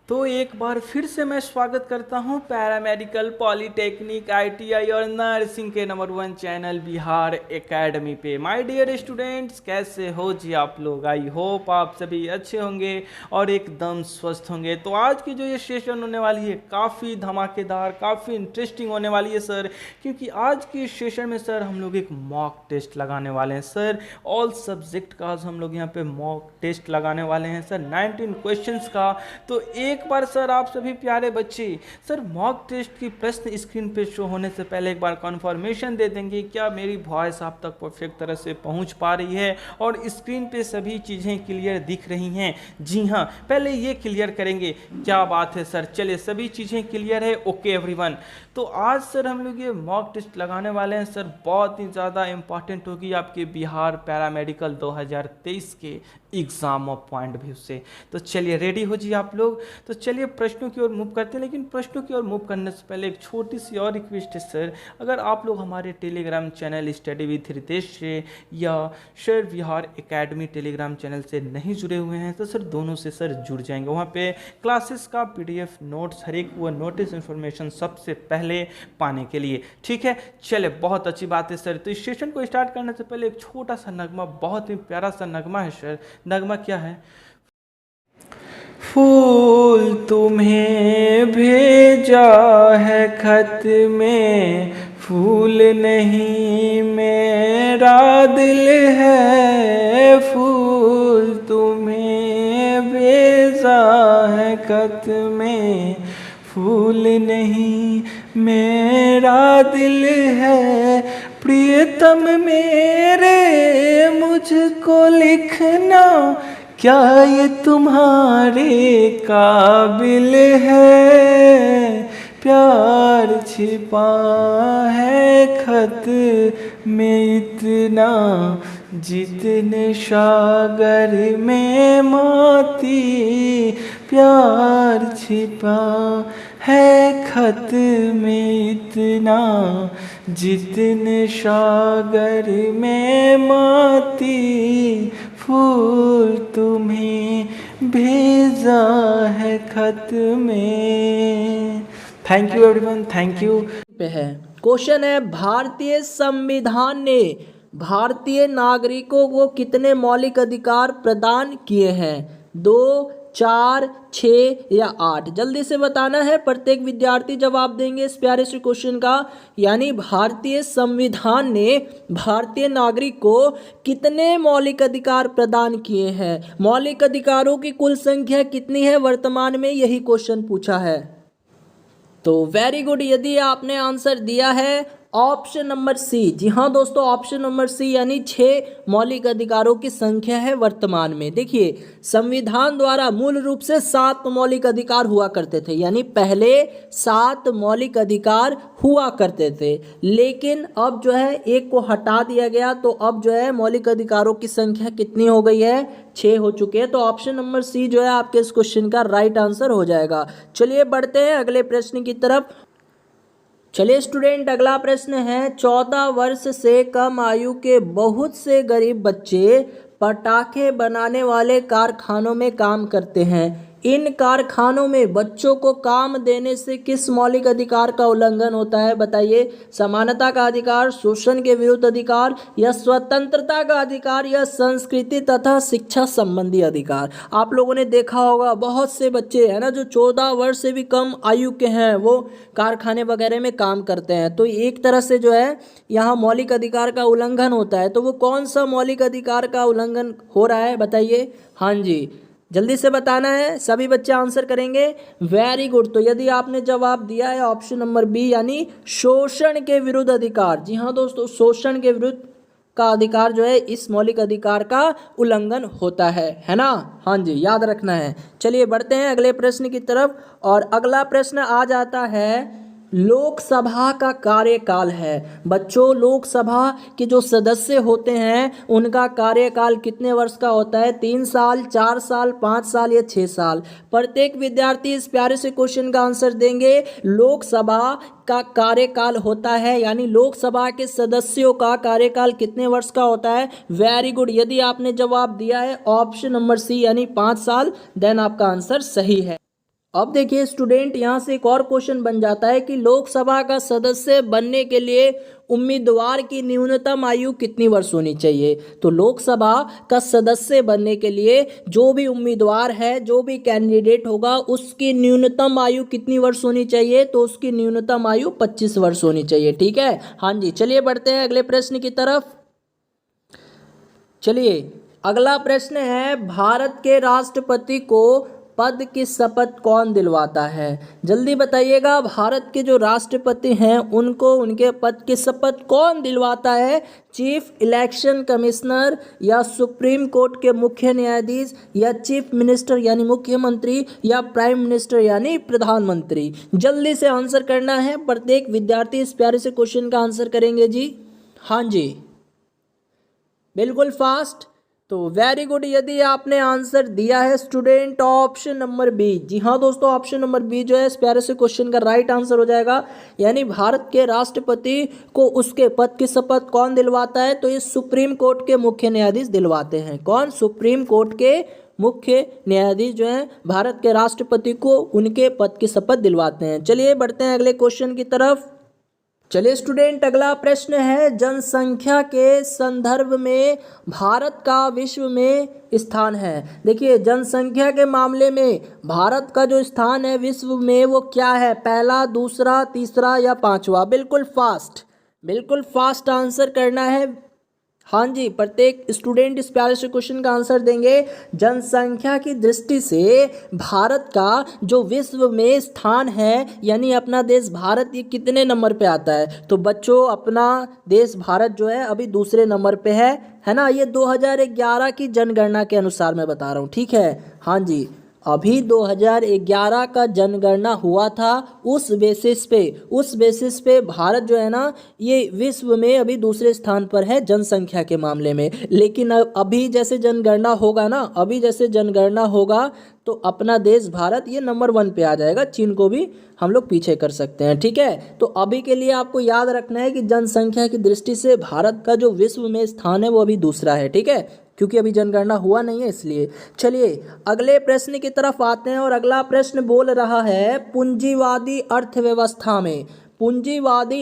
तो एक बार फिर से मैं स्वागत करता हूं पैरामेडिकल पॉलीटेक्निक आईटीआई और नर्सिंग के नंबर 1 चैनल बिहार एकेडमी पे। माय डियर स्टूडेंट्स, कैसे हो जी आप लोग? आई होप आप सभी अच्छे होंगे और एकदम स्वस्थ होंगे। तो आज की जो ये सेशन होने वाली है काफ़ी धमाकेदार, काफ़ी इंटरेस्टिंग होने वाली है सर, क्योंकि आज की सेशन में सर हम लोग एक मॉक टेस्ट लगाने वाले हैं सर। ऑल सब्जेक्ट का आज हम लोग यहाँ पे मॉक टेस्ट लगाने वाले हैं सर, 19 क्वेश्चंस का। तो एक बार सर आप सभी प्यारे बच्चे सर मॉक टेस्ट की प्रश्न स्क्रीन पे शो होने से पहले एक बार कंफर्मेशन दे देंगे क्या मेरी वॉइस आप तक परफेक्ट तरह से पहुंच पा रही है और स्क्रीन पे सभी चीज़ें क्लियर दिख रही हैं? जी हाँ, पहले ये क्लियर करेंगे। क्या बात है सर, चलिए सभी चीज़ें क्लियर है। ओके एवरीवन, तो आज सर हम लोग ये मॉक टेस्ट लगाने वाले हैं सर, बहुत ही ज़्यादा इंपॉर्टेंट होगी आपके बिहार पैरामेडिकल 2023 के एग्जाम ऑफ पॉइंट व्यू से। तो चलिए रेडी हो जी आप लोग। तो चलिए प्रश्नों की ओर मूव करते हैं, लेकिन प्रश्नों की ओर मूव करने से पहले एक छोटी सी और रिक्वेस्ट है सर, अगर आप लोग हमारे telegram channel study with Ritesh से या sir Bihar academy telegram channel से नहीं जुड़े हुए हैं तो सर दोनों से सर जुड़ जाएंगे। वहाँ पे क्लासेस का पीडीएफ नोट्स, हर एक वो नोटिस इन्फॉर्मेशन सबसे पहले पाने के लिए। ठीक है, चले बहुत अच्छी बात है सर। तो इस सेशन को स्टार्ट करने से पहले एक छोटा सा नगमा, बहुत ही प्यारा सा नगमा है सर। नगमा क्या है? फूल तुम्हें भेजा है खत में, फूल नहीं मेरा दिल है। फूल तुम्हें भेजा है खत में, फूल नहीं मेरा दिल है। प्रियतम मेरे मुझको लिखना, क्या ये तुम्हारे काबिल है? प्यार छिपा है खत में इतना, जितने सागर में मोती। प्यार छिपा है खत में इतना, जितने सागर में मोती। फूल तुम्हें भेजा है खत में। Thank you everyone, thank you. पे है क्वेश्चन है, भारतीय संविधान ने भारतीय नागरिकों को कितने मौलिक अधिकार प्रदान किए हैं? 2, 4, 6 या 8? जल्दी से बताना है, प्रत्येक विद्यार्थी जवाब देंगे इस प्यारे से क्वेश्चन का। यानी भारतीय संविधान ने भारतीय नागरिक को कितने मौलिक अधिकार प्रदान किए हैं? मौलिक अधिकारों की कुल संख्या कितनी है वर्तमान में, यही क्वेश्चन पूछा है। तो वेरी गुड, यदि आपने आंसर दिया है ऑप्शन नंबर सी। जी हाँ दोस्तों, ऑप्शन नंबर सी यानी 6 मौलिक अधिकारों की संख्या है वर्तमान में। देखिए, संविधान द्वारा मूल रूप से 7 मौलिक अधिकार हुआ करते थे, यानी पहले 7 मौलिक अधिकार हुआ करते थे, लेकिन अब जो है एक को हटा दिया गया। तो अब जो है मौलिक अधिकारों की संख्या कितनी हो गई है? 6 हो चुके हैं। तो ऑप्शन नंबर सी जो है आपके इस क्वेश्चन का राइट आंसर हो जाएगा। चलिए बढ़ते हैं अगले प्रश्न की तरफ। चलिए स्टूडेंट, अगला प्रश्न है, 14 वर्ष से कम आयु के बहुत से गरीब बच्चे पटाखे बनाने वाले कारखानों में काम करते हैं। इन कारखानों में बच्चों को काम देने से किस मौलिक अधिकार का उल्लंघन होता है? बताइए। समानता का अधिकार, शोषण के विरुद्ध अधिकार, या स्वतंत्रता का अधिकार, या संस्कृति तथा शिक्षा संबंधी अधिकार? आप लोगों ने देखा होगा बहुत से बच्चे हैं ना जो 14 वर्ष से भी कम आयु के हैं, वो कारखाने वगैरह में काम करते हैं। तो एक तरह से जो है यहाँ मौलिक अधिकार का उल्लंघन होता है। तो वो कौन सा मौलिक अधिकार का उल्लंघन हो रहा है बताइए? हाँ जी, जल्दी से बताना है, सभी बच्चे आंसर करेंगे। वेरी गुड, तो यदि आपने जवाब दिया है ऑप्शन नंबर बी यानी शोषण के विरुद्ध अधिकार। जी हाँ दोस्तों, शोषण के विरुद्ध का अधिकार जो है इस मौलिक अधिकार का उल्लंघन होता है ना? हाँ जी, याद रखना है। चलिए बढ़ते हैं अगले प्रश्न की तरफ, और अगला प्रश्न आ जाता है लोकसभा का कार्यकाल है। बच्चों, लोकसभा के जो सदस्य होते हैं उनका कार्यकाल कितने वर्ष का होता है? 3 साल, 4 साल, 5 साल या 6 साल? प्रत्येक विद्यार्थी इस प्यारे से क्वेश्चन का आंसर देंगे। लोकसभा का कार्यकाल होता है, यानी लोकसभा के सदस्यों का कार्यकाल कितने वर्ष का होता है? वेरी गुड, यदि आपने जवाब दिया है ऑप्शन नंबर सी यानी 5 साल, देन आपका आंसर सही है। अब देखिए स्टूडेंट, यहाँ से एक और क्वेश्चन बन जाता है कि लोकसभा का सदस्य बनने के लिए उम्मीदवार की न्यूनतम आयु कितनी वर्ष होनी चाहिए। तो लोकसभा का सदस्य बनने के लिए जो भी उम्मीदवार है, जो भी कैंडिडेट होगा, उसकी न्यूनतम आयु कितनी वर्ष होनी चाहिए। तो उसकी न्यूनतम आयु 25 वर्ष होनी चाहिए। ठीक है, हाँ जी। चलिए बढ़ते हैं अगले प्रश्न की तरफ। चलिए अगला प्रश्न है, भारत के राष्ट्रपति को पद की शपथ कौन दिलवाता है। जल्दी बताइएगा, भारत के जो राष्ट्रपति हैं उनको उनके पद की शपथ कौन दिलवाता है। चीफ इलेक्शन कमिश्नर, या सुप्रीम कोर्ट के मुख्य न्यायाधीश, या चीफ मिनिस्टर यानी मुख्यमंत्री, या प्राइम मिनिस्टर यानी प्रधानमंत्री। जल्दी से आंसर करना है। प्रत्येक विद्यार्थी इस प्यारे से क्वेश्चन का आंसर करेंगे जी। हाँ जी, बिल्कुल फास्ट। तो वेरी गुड, यदि आपने आंसर दिया है स्टूडेंट ऑप्शन नंबर बी। जी हाँ दोस्तों, ऑप्शन नंबर बी जो है इस प्यारे से क्वेश्चन का राइट आंसर हो जाएगा। यानी भारत के राष्ट्रपति को उसके पद की शपथ कौन दिलवाता है। तो ये सुप्रीम कोर्ट के मुख्य न्यायाधीश दिलवाते हैं। कौन? सुप्रीम कोर्ट के मुख्य न्यायाधीश जो हैं भारत के राष्ट्रपति को उनके पद की शपथ दिलवाते हैं। चलिए बढ़ते हैं अगले क्वेश्चन की तरफ। चलिए स्टूडेंट, अगला प्रश्न है, जनसंख्या के संदर्भ में भारत का विश्व में स्थान है। देखिए जनसंख्या के मामले में भारत का जो स्थान है विश्व में वो क्या है। पहला, दूसरा, तीसरा या पांचवा। बिल्कुल फास्ट आंसर करना है। हाँ जी, प्रत्येक स्टूडेंट इस प्यारे से क्वेश्चन का आंसर देंगे। जनसंख्या की दृष्टि से भारत का जो विश्व में स्थान है, यानी अपना देश भारत, ये कितने नंबर पे आता है। तो बच्चों, अपना देश भारत जो है अभी दूसरे नंबर पे है ना। ये 2011 की जनगणना के अनुसार मैं बता रहा हूँ। ठीक है, हाँ जी, अभी 2011 का जनगणना हुआ था। उस बेसिस पे भारत जो है ना, ये विश्व में अभी दूसरे स्थान पर है जनसंख्या के मामले में। लेकिन अभी जैसे जनगणना होगा तो अपना देश भारत ये नंबर 1 पे आ जाएगा। चीन को भी हम लोग पीछे कर सकते हैं। ठीक है, तो अभी के लिए आपको याद रखना है कि जनसंख्या की दृष्टि से भारत का जो विश्व में स्थान है वो अभी दूसरा है। ठीक है, क्योंकि अभी जनगणना हुआ नहीं है इसलिए। चलिए अगले प्रश्न की तरफ आते हैं और अगला प्रश्न बोल रहा है, पूंजीवादी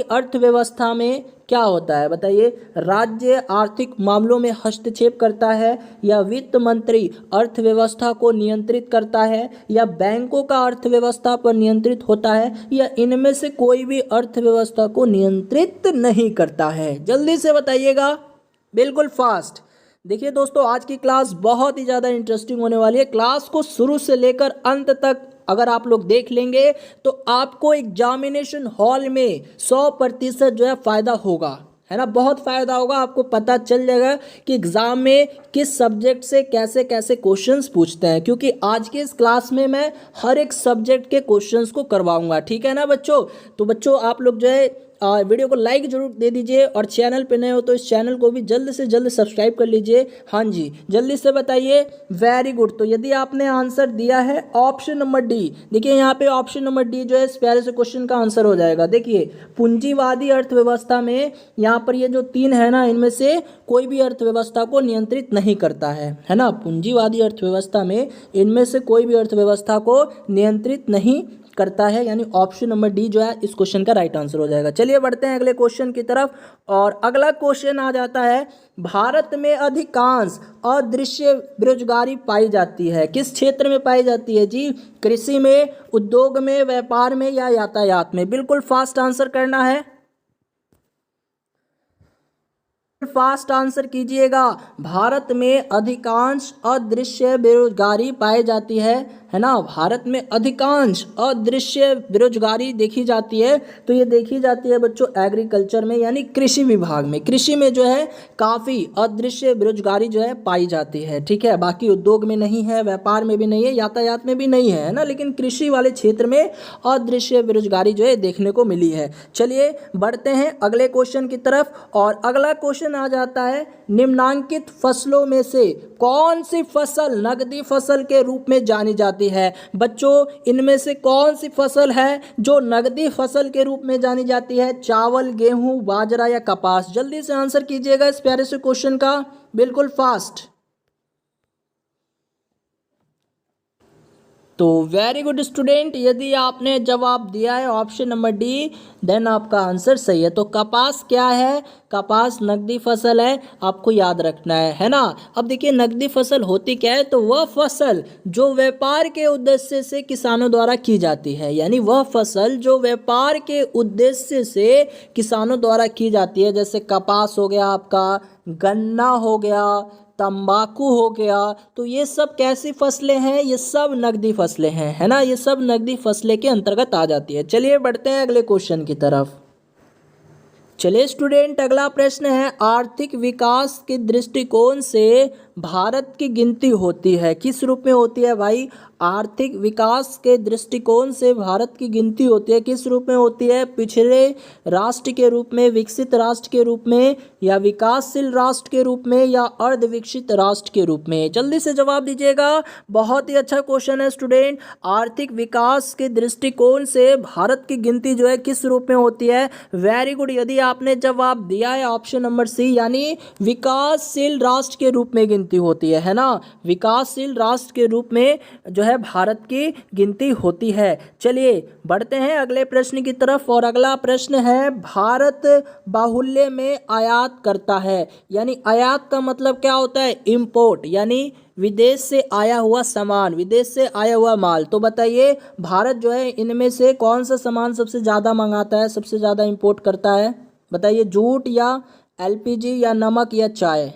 अर्थव्यवस्था में क्या होता है। बताइए, राज्य आर्थिक मामलों में हस्तक्षेप करता है, या वित्त मंत्री अर्थव्यवस्था को नियंत्रित करता है, या बैंकों का अर्थव्यवस्था पर नियंत्रित होता है, या इनमें से कोई भी अर्थव्यवस्था को नियंत्रित नहीं करता है। जल्दी से बताइएगा, बिल्कुल फास्ट। देखिए दोस्तों, आज की क्लास बहुत ही ज़्यादा इंटरेस्टिंग होने वाली है। क्लास को शुरू से लेकर अंत तक अगर आप लोग देख लेंगे तो आपको एग्जामिनेशन हॉल में 100% जो है फ़ायदा होगा, है ना। बहुत फ़ायदा होगा। आपको पता चल जाएगा कि एग्ज़ाम में किस सब्जेक्ट से कैसे कैसे क्वेश्चंस पूछते हैं, क्योंकि आज के इस क्लास में मैं हर एक सब्जेक्ट के क्वेश्चंस को करवाऊंगा। ठीक है ना बच्चों। तो बच्चों, आप लोग जो है वीडियो को लाइक जरूर दे दीजिए, और चैनल पे नए हो तो इस चैनल को भी जल्द से जल्द सब्सक्राइब कर लीजिए। हाँ जी, जल्दी से बताइए। Very good. तो यदि आपने आंसर दिया है ऑप्शन नंबर डी, देखिए यहाँ पे ऑप्शन नंबर डी जो है इस प्यारे से क्वेश्चन का आंसर हो जाएगा। देखिए, पूंजीवादी अर्थव्यवस्था में यहाँ पर ये जो 3 है ना, इनमें से कोई भी अर्थव्यवस्था को नियंत्रित नहीं करता है ना। पूंजीवादी अर्थव्यवस्था में इनमें से कोई भी अर्थव्यवस्था को नियंत्रित नहीं करता है, यानी ऑप्शन नंबर डी जो है इस क्वेश्चन का राइट आंसर हो जाएगा। चलिए बढ़ते हैं अगले क्वेश्चन की तरफ, और अगला क्वेश्चन आ जाता है, भारत में अधिकांश अदृश्य बेरोजगारी पाई जाती है। किस क्षेत्र में पाई जाती है जी। कृषि में, उद्योग में, व्यापार में, या यातायात में। बिल्कुल फास्ट आंसर करना है। फास्ट आंसर कीजिएगा। भारत में अधिकांश अदृश्य बेरोजगारी पाई जाती है ना। भारत में अधिकांश अदृश्य बेरोजगारी देखी जाती है। तो ये देखी जाती है बच्चों एग्रीकल्चर में, यानी कृषि विभाग में। कृषि में जो है काफ़ी अदृश्य बेरोजगारी जो है पाई जाती है। ठीक है, बाकी उद्योग में नहीं है, व्यापार में भी नहीं है, यातायात में भी नहीं है ना, लेकिन कृषि वाले क्षेत्र में अदृश्य बेरोजगारी जो है देखने को मिली है। चलिए बढ़ते हैं अगले क्वेश्चन की तरफ, और अगला क्वेश्चन आ जाता है, निम्नांकित फसलों में से कौन सी फसल नकदी फसल के रूप में जानी जाती है। बच्चों, इनमें से कौन सी फसल है जो नकदी फसल के रूप में जानी जाती है। चावल, गेहूं, बाजरा या कपास। जल्दी से आंसर कीजिएगा इस प्यारे से क्वेश्चन का, बिल्कुल फास्ट। तो वेरी गुड स्टूडेंट, यदि आपने जवाब दिया है ऑप्शन नंबर डी, देन आपका आंसर सही है। तो कपास क्या है? कपास नकदी फसल है, आपको याद रखना है ना। अब देखिए नकदी फसल होती क्या है, तो वह फसल जो व्यापार के उद्देश्य से किसानों द्वारा की जाती है, यानी वह फसल जो व्यापार के उद्देश्य से किसानों द्वारा की जाती है। जैसे कपास हो गया आपका, गन्ना हो गया, तंबाकू हो गया। तो ये सब कैसी फसलें हैं? ये सब नकदी फसलें हैं, है ना। ये सब नकदी फसलें के अंतर्गत आ जाती है। चलिए बढ़ते हैं अगले क्वेश्चन की तरफ। चलिए स्टूडेंट, अगला प्रश्न है, आर्थिक विकास के दृष्टिकोण से भारत की गिनती होती है, किस रूप में होती है भाई? आर्थिक विकास के दृष्टिकोण से भारत की गिनती होती है, किस रूप में होती है? पिछड़े राष्ट्र के रूप में, विकसित राष्ट्र के रूप में, या विकासशील राष्ट्र के रूप में, या अर्ध विकसित राष्ट्र के रूप में? जल्दी से जवाब दीजिएगा। बहुत ही अच्छा क्वेश्चन है स्टूडेंट। आर्थिक विकास के दृष्टिकोण से भारत की गिनती जो है किस रूप में होती है? वेरी गुड, यदि आपने जवाब दिया है ऑप्शन नंबर सी, यानी विकासशील राष्ट्र के रूप में गिनती होती है ना। विकासशील राष्ट्र के रूप में जो है भारत की गिनती होती है। चलिए बढ़ते हैं अगले प्रश्न की तरफ, और अगला प्रश्न है, भारत बाहुल्य में आयात करता है, यानी आयात का मतलब क्या होता है? इंपोर्ट, यानी विदेश से आया हुआ सामान, विदेश से आया हुआ माल। तो बताइए भारत जो है इनमें से कौन सा सामान सबसे ज़्यादा मंगाता है, सबसे ज़्यादा इंपोर्ट करता है? बताइए, जूट या एलपीजी या नमक या चाय?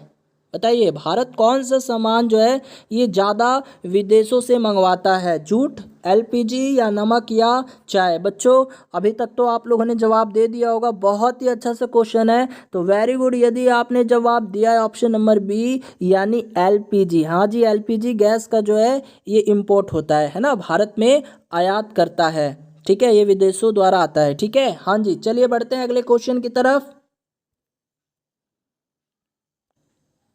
बताइए भारत कौन सा सामान जो है ये ज़्यादा विदेशों से मंगवाता है? जूट, एलपीजी या नमक या चाय? बच्चों अभी तक तो आप लोगों ने जवाब दे दिया होगा। बहुत ही अच्छा सा क्वेश्चन है, तो वेरी गुड, यदि आपने जवाब दिया है ऑप्शन नंबर बी, यानी एलपीजी। हाँ जी, एलपीजी गैस का जो है ये इंपोर्ट होता है ना, भारत में आयात करता है। ठीक है, ये विदेशों द्वारा आता है। ठीक है, हाँ जी। चलिए बढ़ते हैं अगले क्वेश्चन की तरफ।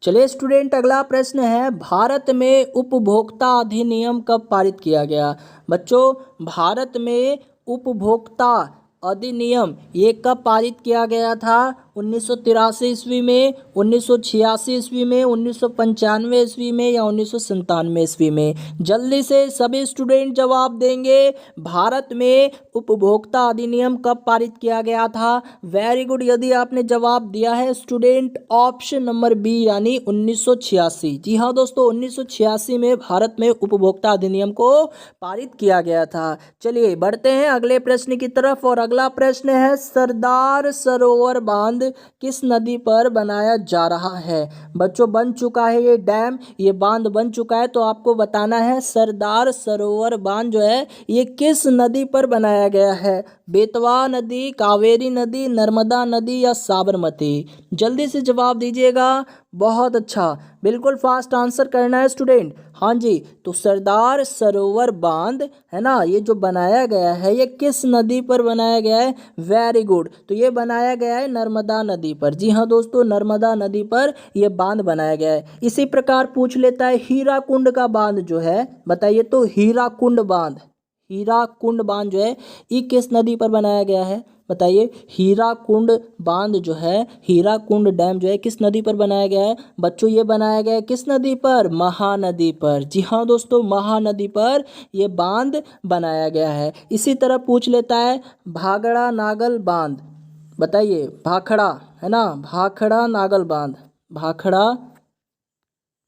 चलिए स्टूडेंट, अगला प्रश्न है, भारत में उपभोक्ता अधिनियम कब पारित किया गया? बच्चों भारत में उपभोक्ता अधिनियम ये कब पारित किया गया था? 1983 ईस्वी में, 1986 ईस्वी में, 1995 ईस्वी में, या 1997 ईस्वी में? जल्दी से सभी स्टूडेंट जवाब देंगे। भारत में उपभोक्ता अधिनियम कब पारित किया गया था? वेरी गुड, यदि आपने जवाब दिया है स्टूडेंट ऑप्शन नंबर बी, यानी 1986। जी हाँ दोस्तों, 1986 में भारत में उपभोक्ता अधिनियम को पारित किया गया था। चलिए बढ़ते हैं अगले प्रश्न की तरफ, और अगला प्रश्न है, सरदार सरोवर बांध किस नदी पर बनाया जा रहा है? बच्चों बन चुका है ये डैम, ये बांध बन चुका है, तो आपको बताना है सरदार सरोवर बांध जो है ये किस नदी पर बनाया गया है? बेतवा नदी, कावेरी नदी, नर्मदा नदी, या साबरमती? जल्दी से जवाब दीजिएगा। बहुत अच्छा, बिल्कुल फास्ट आंसर करना है स्टूडेंट। हाँ जी, तो सरदार सरोवर बांध है ना, ये जो बनाया गया है ये किस नदी पर बनाया गया है? वेरी गुड, तो ये बनाया गया है नर्मदा नदी पर। जी हाँ दोस्तों, नर्मदा नदी पर ये बांध बनाया गया है। इसी प्रकार पूछ लेता है, हीराकुंड का बांध जो है, बताइए तो हीराकुंड बांध, हीराकुंड बांध जो है ये किस नदी पर बनाया गया है? बताइए, हीराकुंड बांध जो है, हीराकुंड डैम जो है किस नदी पर बनाया गया है? बच्चों ये बनाया गया है किस नदी पर? महानदी पर। जी हाँ दोस्तों, महानदी पर ये बांध बनाया गया है। इसी तरह पूछ लेता है, भाखड़ा नागल बांध, बताइए, भाखड़ा है ना, भाखड़ा नागल बांध, भाखड़ा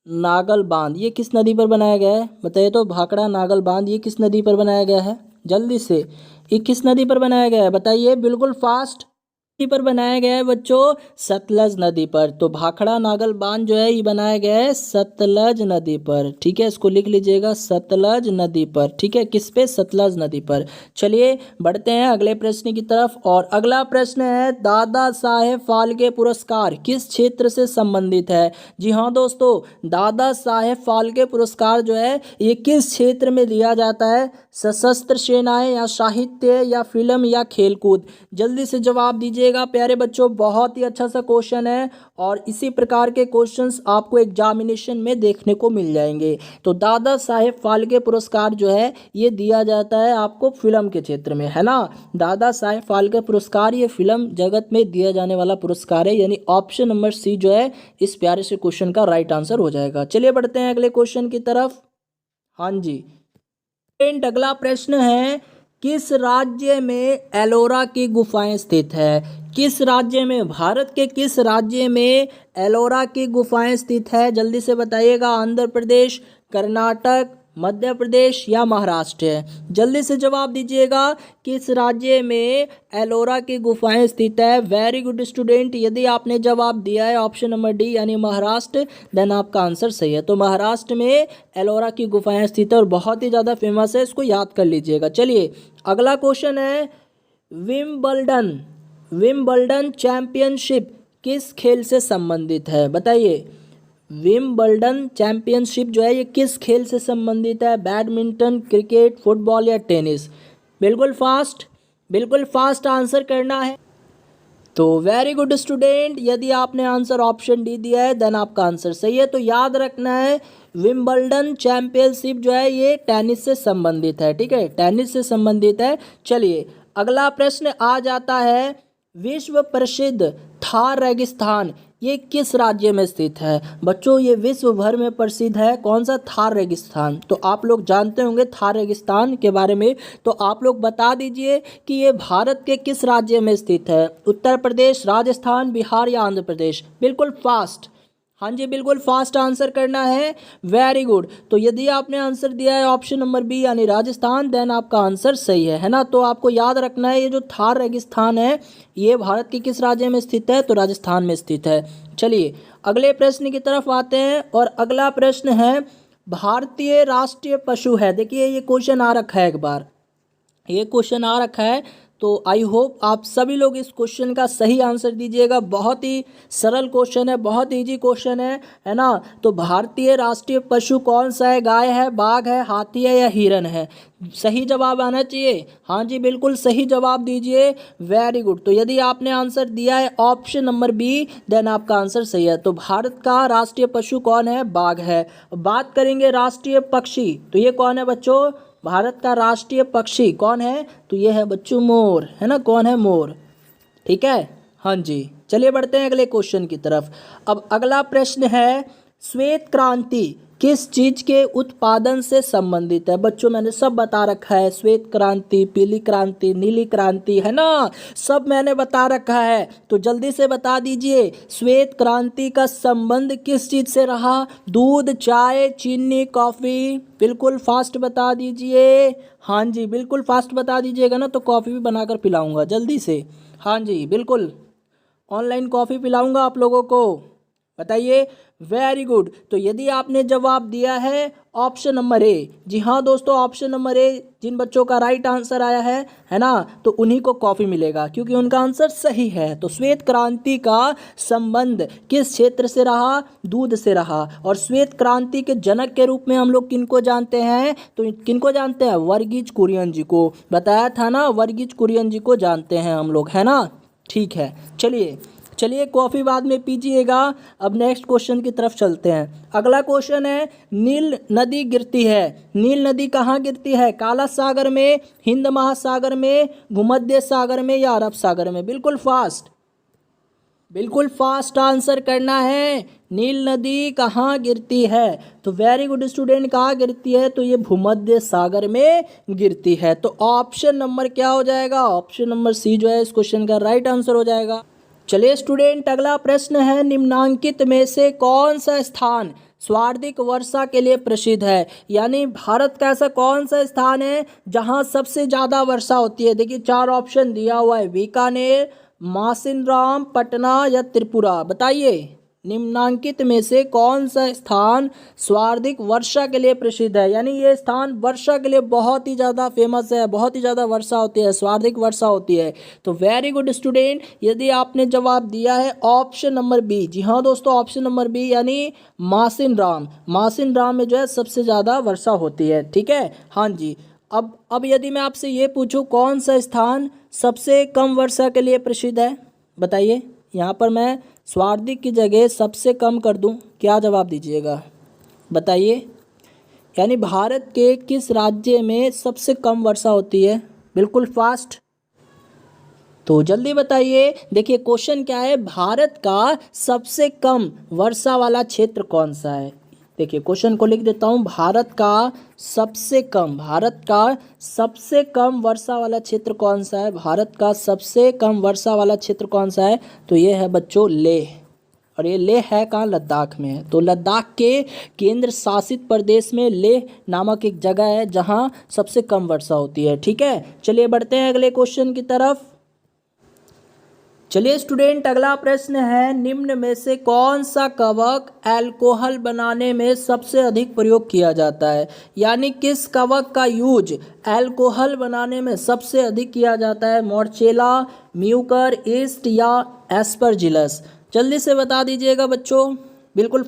नागल बांध ये किस नदी पर बनाया गया है? बताइए तो, भाखड़ा नागल बांध ये किस नदी पर बनाया गया है? जल्दी से, ये किस नदी पर बनाया गया है? बताइए बिल्कुल फास्ट। नदी पर बनाया गया है बच्चों, सतलज नदी पर। तो भाखड़ा नागल बांध जो है ये बनाया गया है सतलज नदी पर। ठीक है, इसको लिख लीजिएगा, सतलज नदी पर। ठीक है, किस पे? सतलज नदी पर। चलिए बढ़ते हैं अगले प्रश्न की तरफ, और अगला प्रश्न है, दादा साहेब फाल्के पुरस्कार किस क्षेत्र से संबंधित है? जी हाँ दोस्तों, दादा साहेब फाल्के पुरस्कार जो है ये किस क्षेत्र में दिया जाता है? सशस्त्र सेनाएं, या साहित्य, या फिल्म, या खेलकूद? जल्दी से जवाब दीजिएगा प्यारे बच्चों। बहुत ही अच्छा सा क्वेश्चन है, और इसी प्रकार के क्वेश्चंस आपको एग्जामिनेशन में देखने को मिल जाएंगे। तो दादा साहेब फाल्के पुरस्कार जो है ये दिया जाता है आपको फिल्म के क्षेत्र में, है ना। दादा साहेब फाल्के पुरस्कार ये फिल्म जगत में दिया जाने वाला पुरस्कार है, यानी ऑप्शन नंबर सी जो है इस प्यारे से क्वेश्चन का राइट आंसर हो जाएगा। चलिए बढ़ते हैं अगले क्वेश्चन की तरफ। हाँ जी, अगला प्रश्न है, किस राज्य में एलोरा की गुफाएं स्थित है? किस राज्य में, भारत के किस राज्य में एलोरा की गुफाएं स्थित है? जल्दी से बताइएगा। आंध्र प्रदेश, कर्नाटक, मध्य प्रदेश या महाराष्ट्र है? जल्दी से जवाब दीजिएगा, किस राज्य में एलोरा की गुफाएं स्थित है? वेरी गुड स्टूडेंट, यदि आपने जवाब दिया है ऑप्शन नंबर डी यानी महाराष्ट्र, देन आपका आंसर सही है। तो महाराष्ट्र में एलोरा की गुफाएं स्थित है और बहुत ही ज़्यादा फेमस है, इसको याद कर लीजिएगा। चलिए अगला क्वेश्चन है, विम्बल्डन चैंपियनशिप किस खेल से संबंधित है? बताइए, विम्बल्डन चैंपियनशिप जो है ये किस खेल से संबंधित है? बैडमिंटन, क्रिकेट, फुटबॉल या टेनिस? बिल्कुल फास्ट आंसर करना है। तो वेरी गुड स्टूडेंट, यदि आपने आंसर ऑप्शन डी दिया है देन आपका आंसर सही है। तो याद रखना है, विम्बल्डन चैंपियनशिप जो है ये टेनिस से संबंधित है। ठीक है, टेनिस से संबंधित है। चलिए अगला प्रश्न आ जाता है, विश्व प्रसिद्ध थार रेगिस्तान ये किस राज्य में स्थित है? बच्चों ये विश्व भर में प्रसिद्ध है। कौन सा? थार रेगिस्तान। तो आप लोग जानते होंगे थार रेगिस्तान के बारे में, तो आप लोग बता दीजिए कि ये भारत के किस राज्य में स्थित है? उत्तर प्रदेश, राजस्थान, बिहार या आंध्र प्रदेश? बिल्कुल फास्ट, हाँ जी बिल्कुल फास्ट आंसर करना है। वेरी गुड, तो यदि आपने आंसर दिया है ऑप्शन नंबर बी यानी राजस्थान, देन आपका आंसर सही है ना। तो आपको याद रखना है, ये जो थार रेगिस्तान है ये भारत के किस राज्य में स्थित है? तो राजस्थान में स्थित है। चलिए अगले प्रश्न की तरफ आते हैं, और अगला प्रश्न है, भारतीय राष्ट्रीय पशु है। देखिए ये क्वेश्चन आ रखा है, एक बार ये क्वेश्चन आ रखा है, तो आई होप आप सभी लोग इस क्वेश्चन का सही आंसर दीजिएगा। बहुत ही सरल क्वेश्चन है, बहुत इजी क्वेश्चन है ना। तो भारतीय राष्ट्रीय पशु कौन सा है? गाय है, बाघ है, हाथी है या हिरन है? सही जवाब आना चाहिए। हाँ जी बिल्कुल सही जवाब दीजिए। वेरी गुड, तो यदि आपने आंसर दिया है ऑप्शन नंबर बी, देन आपका आंसर सही है। तो भारत का राष्ट्रीय पशु कौन है? बाघ है। बात करेंगे राष्ट्रीय पक्षी, तो ये कौन है बच्चों? भारत का राष्ट्रीय पक्षी कौन है? तो ये है बच्चों मोर, है ना। कौन है? मोर। ठीक है, हाँ जी। चलिए बढ़ते हैं अगले क्वेश्चन की तरफ। अब अगला प्रश्न है, श्वेत क्रांति किस चीज के उत्पादन से संबंधित है? बच्चों मैंने सब बता रखा है, श्वेत क्रांति, पीली क्रांति, नीली क्रांति, है ना, सब मैंने बता रखा है। तो जल्दी से बता दीजिए, श्वेत क्रांति का संबंध किस चीज से रहा? दूध, चाय, चीनी, कॉफी? बिल्कुल फास्ट बता दीजिए। हाँ जी बिल्कुल फास्ट बता दीजिएगा ना, तो कॉफी भी बनाकर पिलाऊंगा जल्दी से। हाँ जी बिल्कुल, ऑनलाइन कॉफी पिलाऊंगा आप लोगों को। बताइए। वेरी गुड, तो यदि आपने जवाब दिया है ऑप्शन नंबर ए, जी हाँ दोस्तों ऑप्शन नंबर ए, जिन बच्चों का राइट आंसर आया है ना, तो उन्हीं को कॉफ़ी मिलेगा क्योंकि उनका आंसर सही है। तो श्वेत क्रांति का संबंध किस क्षेत्र से रहा? दूध से रहा। और श्वेत क्रांति के जनक के रूप में हम लोग किनको जानते हैं? तो किनको जानते हैं? वर्गीज कुरियन जी को। बताया था ना, वर्गीज कुरियन जी को जानते हैं हम लोग, है ना। ठीक है, चलिए कॉफ़ी बाद में पीजिएगा। अब नेक्स्ट क्वेश्चन की तरफ चलते हैं। अगला क्वेश्चन है, नील नदी गिरती है। नील नदी कहाँ गिरती है? काला सागर में, हिंद महासागर में, भूमध्य सागर में या अरब सागर में? बिल्कुल फास्ट आंसर करना है। नील नदी कहाँ गिरती है? तो वेरी गुड स्टूडेंट, कहाँ गिरती है? तो ये भूमध्य सागर में गिरती है। तो ऑप्शन नंबर क्या हो जाएगा? ऑप्शन नंबर सी जो है इस क्वेश्चन का राइट आंसर हो जाएगा। चलिए स्टूडेंट, अगला प्रश्न है, निम्नांकित में से कौन सा स्थान सर्वाधिक वर्षा के लिए प्रसिद्ध है? यानी भारत का ऐसा कौन सा स्थान है जहां सबसे ज़्यादा वर्षा होती है? देखिए 4 ऑप्शन दिया हुआ है, बीकानेर, मासिनराम, पटना या त्रिपुरा। बताइए, निम्नांकित में से कौन सा स्थान सर्वाधिक वर्षा के लिए प्रसिद्ध है? यानी ये स्थान वर्षा के लिए बहुत ही ज़्यादा फेमस है, बहुत ही ज़्यादा वर्षा होती है, सर्वाधिक वर्षा होती है। तो वेरी गुड स्टूडेंट, यदि आपने जवाब दिया है ऑप्शन नंबर बी, जी हाँ दोस्तों ऑप्शन नंबर बी यानी मासिनराम में जो है सबसे ज़्यादा वर्षा होती है। ठीक है, हाँ जी। अब यदि मैं आपसे ये पूछूं कौन सा स्थान सबसे कम वर्षा के लिए प्रसिद्ध है? बताइए। यहाँ पर मैं सर्वाधिक की जगह सबसे कम कर दूं, क्या जवाब दीजिएगा? बताइए। यानी भारत के किस राज्य में सबसे कम वर्षा होती है? बिल्कुल फास्ट, तो जल्दी बताइए। देखिए क्वेश्चन क्या है, भारत का सबसे कम वर्षा वाला क्षेत्र कौन सा है? देखिए क्वेश्चन को लिख देता हूँ। भारत का सबसे कम वर्षा वाला क्षेत्र कौन सा है? भारत का सबसे कम वर्षा वाला क्षेत्र कौन सा है? तो ये है बच्चों लेह। और ये लेह है कहाँ? लद्दाख में है। तो लद्दाख के केंद्र शासित प्रदेश में लेह नामक एक जगह है जहाँ सबसे कम वर्षा होती है। ठीक है, चलिए बढ़ते हैं अगले क्वेश्चन की तरफ। चलिए स्टूडेंट, अगला प्रश्न है, निम्न में से कौन सा कवक अल्कोहल बनाने में सबसे अधिक प्रयोग किया जाता है? यानी किस कवक का यूज अल्कोहल बनाने में सबसे अधिक किया जाता है? मॉर्चेला, म्यूकर, ईस्ट या एस्परजिलस? जल्दी से बता दीजिएगा बच्चों, बिल्कुल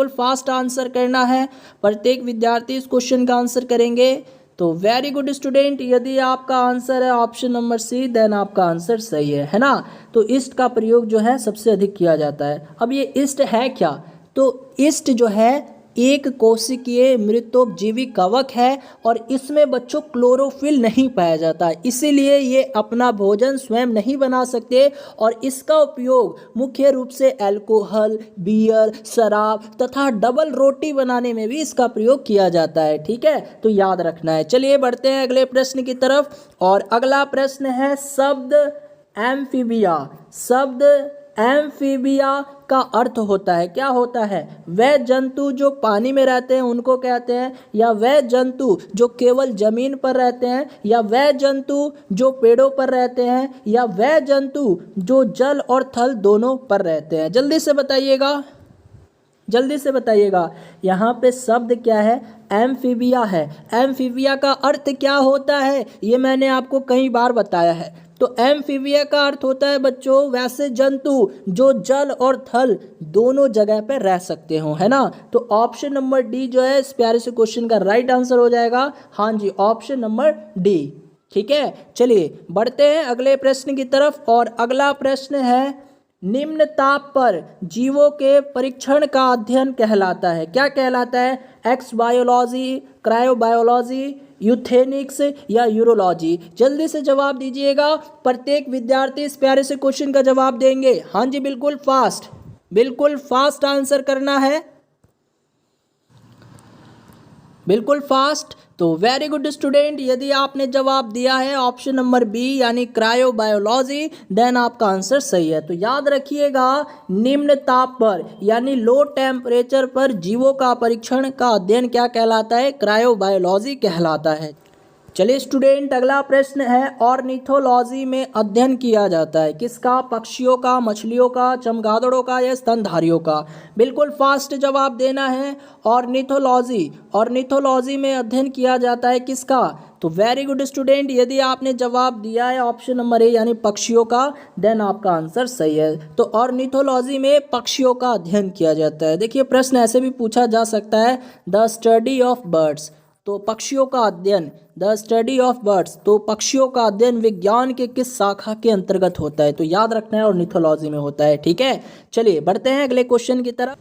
फास्ट आंसर करना है। प्रत्येक विद्यार्थी इस क्वेश्चन का आंसर करेंगे। तो वेरी गुड स्टूडेंट, यदि आपका आंसर है ऑप्शन नंबर सी, देन आपका आंसर सही है ना। तो ईस्ट का प्रयोग जो है सबसे अधिक किया जाता है। अब ये ईस्ट है क्या? तो ईस्ट जो है एक कोशिकीय मृतोपजीवी कवक है और इसमें बच्चों क्लोरोफिल नहीं पाया जाता, इसीलिए ये अपना भोजन स्वयं नहीं बना सकते और इसका उपयोग मुख्य रूप से अल्कोहल, बियर, शराब तथा डबल रोटी बनाने में भी इसका प्रयोग किया जाता है। ठीक है, तो याद रखना है। चलिए बढ़ते हैं अगले प्रश्न की तरफ। और अगला प्रश्न है, शब्द एम्फीबिया का अर्थ होता है, क्या होता है? वह जंतु जो पानी में रहते हैं उनको कहते हैं, या वह जंतु जो केवल जमीन पर रहते हैं, या वह जंतु जो पेड़ों पर रहते हैं, या वह जंतु जो जल और थल दोनों पर रहते हैं? जल्दी से बताइएगा। यहाँ पे शब्द क्या है? एम्फीबिया है। एम्फीबिया का अर्थ क्या होता है ये मैंने आपको कई बार बताया है। तो एम्फीबिया का अर्थ होता है बच्चों वैसे जंतु जो जल और थल दोनों जगह पर रह सकते हो, है ना। तो ऑप्शन नंबर डी जो है इस प्यारे से क्वेश्चन का राइट आंसर हो जाएगा। हाँ जी, ऑप्शन नंबर डी। ठीक है, चलिए बढ़ते हैं अगले प्रश्न की तरफ। और अगला प्रश्न है, निम्न ताप पर जीवों के परीक्षण का अध्ययन कहलाता है, क्या कहलाता है? एक्स बायोलॉजी, क्रायोबायोलॉजी, यूथेनिक्स या यूरोलॉजी? जल्दी से जवाब दीजिएगा। प्रत्येक विद्यार्थी इस प्यारे से क्वेश्चन का जवाब देंगे। हाँ जी, बिल्कुल फास्ट आंसर करना है, बिल्कुल फास्ट। तो वेरी गुड स्टूडेंट, यदि आपने जवाब दिया है ऑप्शन नंबर बी यानी क्रायोबायोलॉजी, देन आपका आंसर सही है। तो याद रखिएगा, निम्न ताप पर यानी लो टेम्परेचर पर जीवों का परीक्षण का अध्ययन क्या कहलाता है? क्रायोबायोलॉजी कहलाता है। चलिए स्टूडेंट, अगला प्रश्न है, ऑर्निथोलॉजी में अध्ययन किया जाता है किसका? पक्षियों का, मछलियों का, चमगादड़ों का या स्तनधारियों का? बिल्कुल फास्ट जवाब देना है। ऑर्निथोलॉजी में अध्ययन किया जाता है किसका? तो वेरी गुड स्टूडेंट, यदि आपने जवाब दिया है ऑप्शन नंबर ए यानी पक्षियों का, देन आपका आंसर सही है। तो ऑर्निथोलॉजी में पक्षियों का अध्ययन किया जाता है। देखिए प्रश्न ऐसे भी पूछा जा सकता है, द स्टडी ऑफ बर्ड्स, तो पक्षियों का अध्ययन, द स्टडी ऑफ बर्ड्स, तो पक्षियों का अध्ययन विज्ञान के किस शाखा के अंतर्गत होता है? तो याद रखना है ऑर्निथोलॉजी में होता है। ठीक है, चलिए बढ़ते हैं अगले क्वेश्चन की तरफ।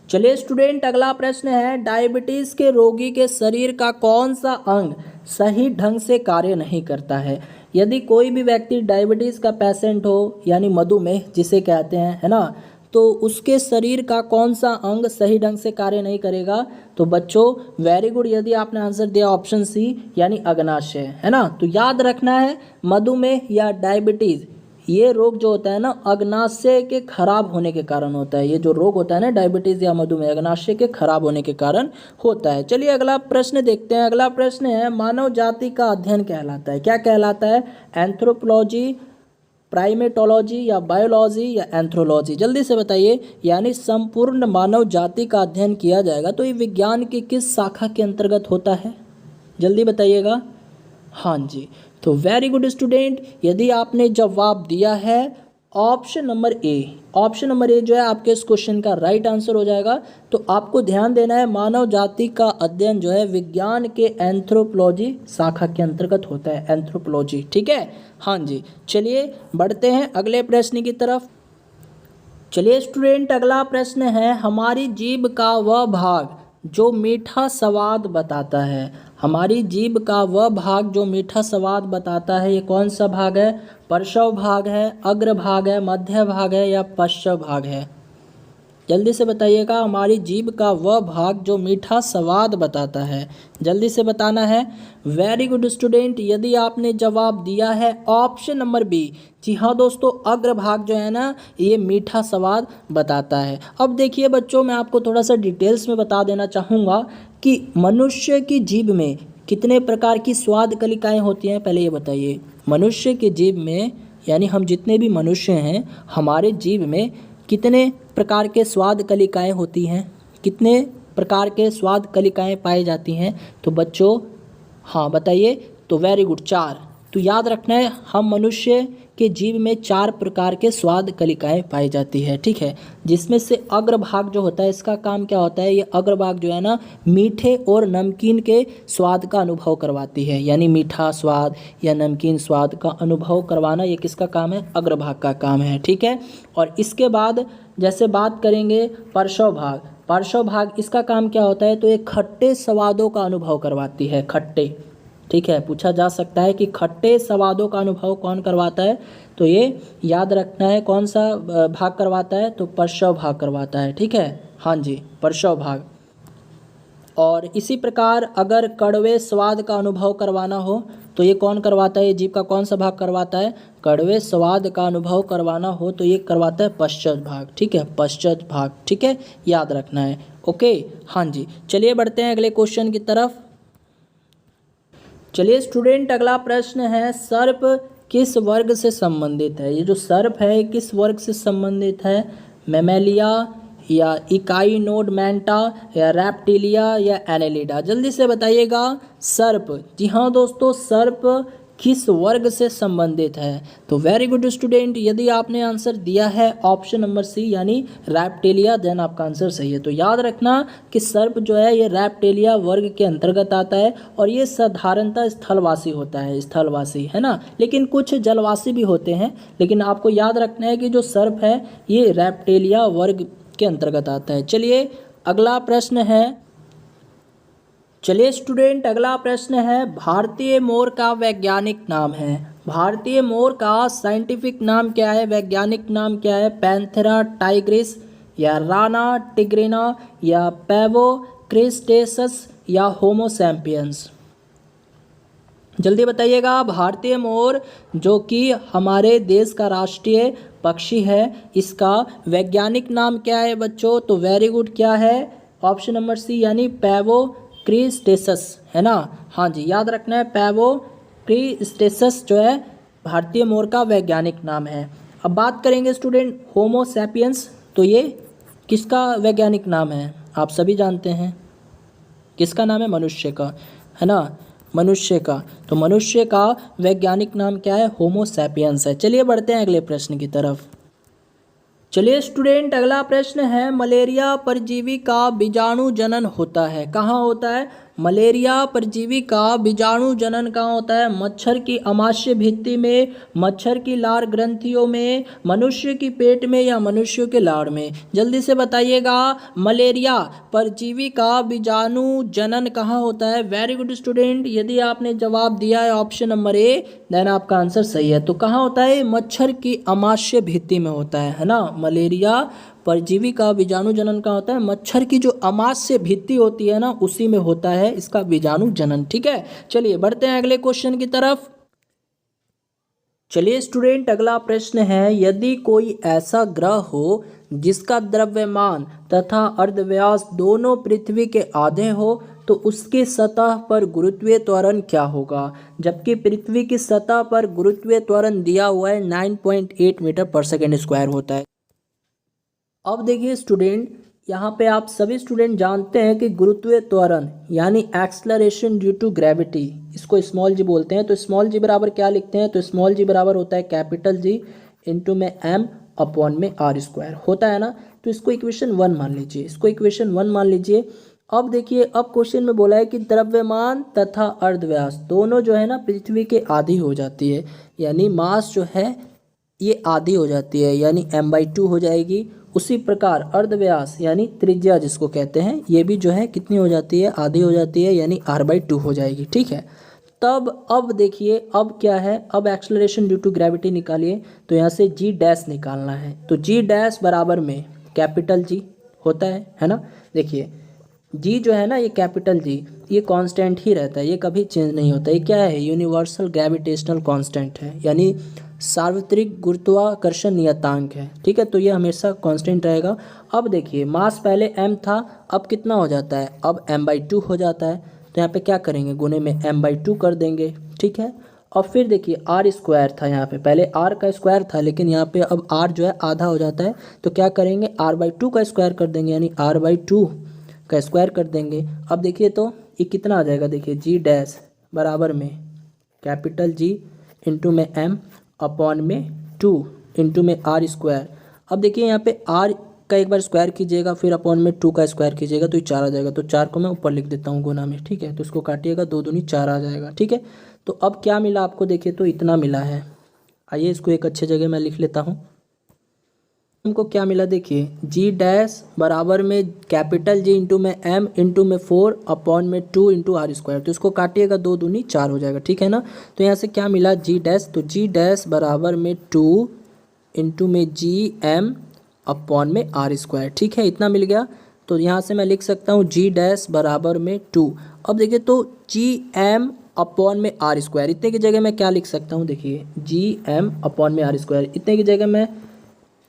चलिए स्टूडेंट, अगला प्रश्न है, डायबिटीज के रोगी के शरीर का कौन सा अंग सही ढंग से कार्य नहीं करता है? यदि कोई भी व्यक्ति डायबिटीज का पेशेंट हो यानी मधुमेह जिसे कहते हैं, है ना, तो उसके शरीर का कौन सा अंग सही ढंग से कार्य नहीं करेगा? तो बच्चों वेरी गुड, यदि आपने आंसर दिया ऑप्शन सी यानी अग्नाशय, है ना। तो याद रखना है, मधुमेह या डायबिटीज ये रोग जो होता है ना, अग्नाशय के खराब होने के कारण होता है। ये जो रोग होता है ना डायबिटीज या मधुमेह, अग्नाशय के खराब होने के कारण होता है। चलिए अगला प्रश्न देखते हैं। अगला प्रश्न है, मानव जाति का अध्ययन कहलाता है, क्या कहलाता है? एंथ्रोपोलॉजी, प्राइमेटोलॉजी या बायोलॉजी या एंथ्रोलॉजी? जल्दी से बताइए। यानी संपूर्ण मानव जाति का अध्ययन किया जाएगा, तो ये विज्ञान की किस शाखा के अंतर्गत होता है? जल्दी बताइएगा। हाँ जी, तो वेरी गुड स्टूडेंट, यदि आपने जवाब दिया है ऑप्शन नंबर ए जो है आपके इस क्वेश्चन का राइट आंसर हो जाएगा। तो आपको ध्यान देना है, मानव जाति का अध्ययन जो है विज्ञान के एंथ्रोपोलॉजी शाखा के अंतर्गत होता है, एंथ्रोपोलॉजी। ठीक है, हाँ जी। चलिए बढ़ते हैं अगले प्रश्न की तरफ। चलिए स्टूडेंट, अगला प्रश्न है, हमारी जीभ का वह भाग जो मीठा स्वाद बताता है, हमारी जीभ का वह भाग जो मीठा स्वाद बताता है, ये कौन सा भाग है? पार्श्व भाग है, अग्र भाग है, मध्य भाग है या पश्च भाग है? जल्दी से बताइएगा। हमारी जीभ का वह भाग जो मीठा स्वाद बताता है, जल्दी से बताना है। वेरी गुड स्टूडेंट, यदि आपने जवाब दिया है ऑप्शन नंबर बी। जी हाँ दोस्तों, अग्रभाग जो है ना ये मीठा स्वाद बताता है। अब देखिए बच्चों, मैं आपको थोड़ा सा डिटेल्स में बता देना चाहूँगा कि मनुष्य की जीभ में कितने प्रकार की स्वाद कलिकाएँ होती हैं, पहले ये बताइए। मनुष्य की जीभ में, यानी हम जितने भी मनुष्य हैं, हमारे जीभ में कितने प्रकार के स्वाद कलिकाएँ होती हैं, कितने प्रकार के स्वाद कलिकाएँ पाई जाती हैं? तो बच्चों हाँ बताइए। तो वेरी गुड, 4। तो याद रखना है, हम मनुष्य के जीभ में 4 प्रकार के स्वाद कलिकाएँ पाई जाती है, ठीक है। जिसमें से अग्रभाग जो होता है, इसका काम क्या होता है, ये अग्रभाग जो है ना मीठे और नमकीन के स्वाद का अनुभव करवाती है। यानी मीठा स्वाद या नमकीन स्वाद का अनुभव करवाना ये किसका काम है, अग्रभाग का काम है, ठीक है। और इसके बाद जैसे बात करेंगे पार्श्व भाग, पार्श्व भाग इसका काम क्या होता है, तो ये खट्टे स्वादों का अनुभव करवाती है, खट्टे, ठीक है। पूछा जा सकता है कि खट्टे स्वादों का अनुभव कौन करवाता है, तो ये याद रखना है कौन सा भाग करवाता है, तो पार्श्व भाग करवाता है, ठीक है। हाँ जी, पार्श्व भाग। और इसी प्रकार अगर कड़वे स्वाद का अनुभव करवाना हो तो ये कौन करवाता है, ये जीभ का कौन सा भाग करवाता है, कड़वे स्वाद का अनुभव करवाना हो तो ये करवाता है पश्चात भाग, ठीक है, पश्चात भाग, ठीक है, याद रखना है। ओके, हाँ जी, चलिए बढ़ते हैं अगले क्वेश्चन की तरफ। चलिए स्टूडेंट, अगला प्रश्न है, सर्प किस वर्ग से संबंधित है? ये जो सर्प है किस वर्ग से संबंधित है? मैमेलिया या इकाइनोडमेंटा या रेप्टिलिया या एनेलिडा? जल्दी से बताइएगा। सर्प, जी हाँ दोस्तों, सर्प किस वर्ग से संबंधित है? तो वेरी गुड स्टूडेंट, यदि आपने आंसर दिया है ऑप्शन नंबर सी यानी रेप्टिलिया, देन आपका आंसर सही है। तो याद रखना कि सर्प जो है ये रेप्टिलिया वर्ग के अंतर्गत आता है और ये साधारणतः स्थलवासी होता है, स्थलवासी है ना, लेकिन कुछ जलवासी भी होते हैं। लेकिन आपको याद रखना है कि जो सर्प है ये रेप्टिलिया वर्ग के अंतर्गत आता है। चलिए अगला प्रश्न है, चलिए स्टूडेंट अगला प्रश्न है, भारतीय मोर का वैज्ञानिक नाम है। भारतीय मोर का साइंटिफिक नाम क्या है, वैज्ञानिक नाम क्या है? पैंथेरा टाइग्रिस या राना टिग्रिना या पैवो क्रिस्टेसस या होमो सैपियंस? जल्दी बताइएगा। भारतीय मोर जो कि हमारे देश का राष्ट्रीय पक्षी है, इसका वैज्ञानिक नाम क्या है बच्चों? तो वेरी गुड, क्या है? ऑप्शन नंबर सी यानी पैवो क्रिस्टेसस, है ना। हाँ जी, याद रखना है, पैवो क्रिस्टेसस जो है भारतीय मोर का वैज्ञानिक नाम है। अब बात करेंगे स्टूडेंट होमो सैपियंस, तो ये किसका वैज्ञानिक नाम है? आप सभी जानते हैं किसका नाम है, मनुष्य का, है ना, मनुष्य का। तो मनुष्य का वैज्ञानिक नाम क्या है? होमो सैपियंस है। चलिए बढ़ते हैं अगले प्रश्न की तरफ। चलिए स्टूडेंट अगला प्रश्न है, मलेरिया परजीवी का बीजाणु जनन होता है, कहाँ होता है? मलेरिया परजीवी का बीजाणु जनन कहाँ होता है? मच्छर की अमाशय भित्ति में, मच्छर की लार ग्रंथियों में, मनुष्य की पेट में या मनुष्य के लार में? जल्दी से बताइएगा। मलेरिया परजीवी का बीजाणु जनन कहाँ होता है? वेरी गुड स्टूडेंट, यदि आपने जवाब दिया है ऑप्शन नंबर ए, देन आपका आंसर सही है। तो कहाँ होता है? मच्छर की अमाशय भित्ति में होता है ना। मलेरिया परजीवी का बीजाणु जनन का होता है, मच्छर की जो अमाशय भित्ति होती है ना उसी में होता है इसका बीजाणु जनन, ठीक है। चलिए बढ़ते हैं अगले क्वेश्चन की तरफ। चलिए स्टूडेंट अगला प्रश्न है, यदि कोई ऐसा ग्रह हो जिसका द्रव्यमान तथा अर्धव्यास दोनों पृथ्वी के आधे हो तो उसकी सतह पर गुरुत्वीय त्वरण क्या होगा? जबकि पृथ्वी की सतह पर गुरुत्वीय त्वरण दिया हुआ है 9.8 मीटर पर सेकेंड स्क्वायर होता है। अब देखिए स्टूडेंट, यहाँ पे आप सभी स्टूडेंट जानते हैं कि गुरुत्वीय त्वरण यानी एक्सलरेशन ड्यू टू ग्रेविटी, इसको स्मॉल जी बोलते हैं। तो स्मॉल जी बराबर क्या लिखते हैं? तो स्मॉल जी बराबर होता है कैपिटल जी इंटू में एम अपॉन में आर स्क्वायर होता है ना। तो इसको इक्वेशन 1 मान लीजिए, इसको इक्वेशन 1 मान लीजिए। अब देखिए, अब क्वेश्चन में बोला है कि द्रव्यमान तथा अर्धव्यास दोनों जो है ना पृथ्वी के आधी हो जाती है, यानी मास जो है ये आधी हो जाती है, यानी m/2 हो जाएगी। उसी प्रकार अर्धव्यास यानी त्रिज्या जिसको कहते हैं, ये भी जो है कितनी हो जाती है? आधी हो जाती है, यानी r/2 हो जाएगी, ठीक है। तब अब देखिए, अब क्या है? अब एक्सलरेशन ड्यू टू ग्रेविटी निकालिए। तो यहाँ से g डैश निकालना है, तो g डैश बराबर में कैपिटल जी होता है ना। देखिए जी जो है ना, ये कैपिटल जी, ये कांस्टेंट ही रहता है, ये कभी चेंज नहीं होता। ये क्या है? यूनिवर्सल ग्रेविटेशनल कांस्टेंट है, यानी सार्वत्रिक गुरुत्वाकर्षण नियतांक है, ठीक है। तो ये हमेशा कांस्टेंट रहेगा। अब देखिए मास पहले m था, अब कितना हो जाता है? अब m/2 हो जाता है। तो यहाँ पे क्या करेंगे? गुने में m/2 कर देंगे, ठीक है। और फिर देखिए r स्क्वायर था यहाँ पे, पहले r का स्क्वायर था, लेकिन यहाँ पे अब r जो है आधा हो जाता है। तो क्या करेंगे? r/2 का स्क्वायर कर देंगे, यानी r/2 का स्क्वायर कर देंगे। अब देखिए तो ये कितना आ जाएगा? देखिए g डैश बराबर में कैपिटल G इंटू में m अपॉन में 2 इंटू में r स्क्वायर। अब देखिए यहाँ पे r का एक बार स्क्वायर कीजिएगा, फिर अपॉन में 2 का स्क्वायर कीजिएगा, तो ये 4 आ जाएगा। तो 4 को मैं ऊपर लिख देता हूँ गुना में, ठीक है। तो इसको काटिएगा, 2 दूनी 4 आ जाएगा, ठीक है। तो अब क्या मिला आपको? देखिए तो इतना मिला है। आइए इसको एक अच्छे जगह मैं लिख लेता हूँ। हमको क्या मिला? देखिए जी डैश बराबर में कैपिटल जी इंटू में m इंटू में 4 अपॉन में 2 इंटू आर स्क्वायर। तो इसको काटिएगा, 2 दूनी 4 हो जाएगा, ठीक है ना। तो यहाँ से क्या मिला? जी डैश, तो जी डैश बराबर में 2 इंटू में जी m अपॉन में आर स्क्वायर, ठीक है। इतना मिल गया। तो यहाँ से मैं लिख सकता हूँ जी डैश बराबर में 2। अब देखिए तो जी m अपॉन में आर स्क्वायर, इतने की जगह मैं क्या लिख सकता हूँ? देखिए जी m अपॉन में आर स्क्वायर, इतने की जगह मैं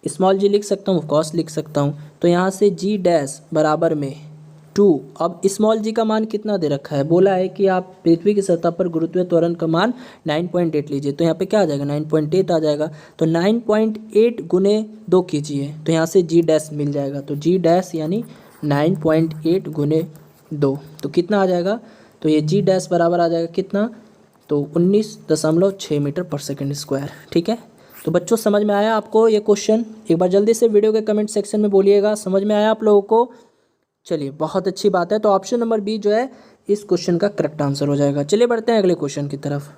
स्मॉल जी लिख सकता हूँ, कॉस लिख सकता हूँ। तो यहाँ से जी डैश बराबर में 2। अब स्मॉल जी का मान कितना दे रखा है? बोला है कि आप पृथ्वी की सतह पर गुरुत्वीय त्वरण का मान 9.8 लीजिए। तो यहाँ पे क्या आ जाएगा? 9.8 आ जाएगा। तो 9.8 गुने 2 कीजिए, तो यहाँ से जी डैश मिल जाएगा। तो जी डैश यानी 9.8 गुने 2, तो कितना आ जाएगा? तो ये जी डैश बराबर आ जाएगा कितना? तो 19.6 मीटर पर सेकेंड स्क्वायर, ठीक है। तो बच्चों समझ में आया आपको ये क्वेश्चन? एक बार जल्दी से वीडियो के कमेंट सेक्शन में बोलिएगा समझ में आया आप लोगों को। चलिए बहुत अच्छी बात है। तो ऑप्शन नंबर बी जो है इस क्वेश्चन का करेक्ट आंसर हो जाएगा। चलिए बढ़ते हैं अगले क्वेश्चन की तरफ।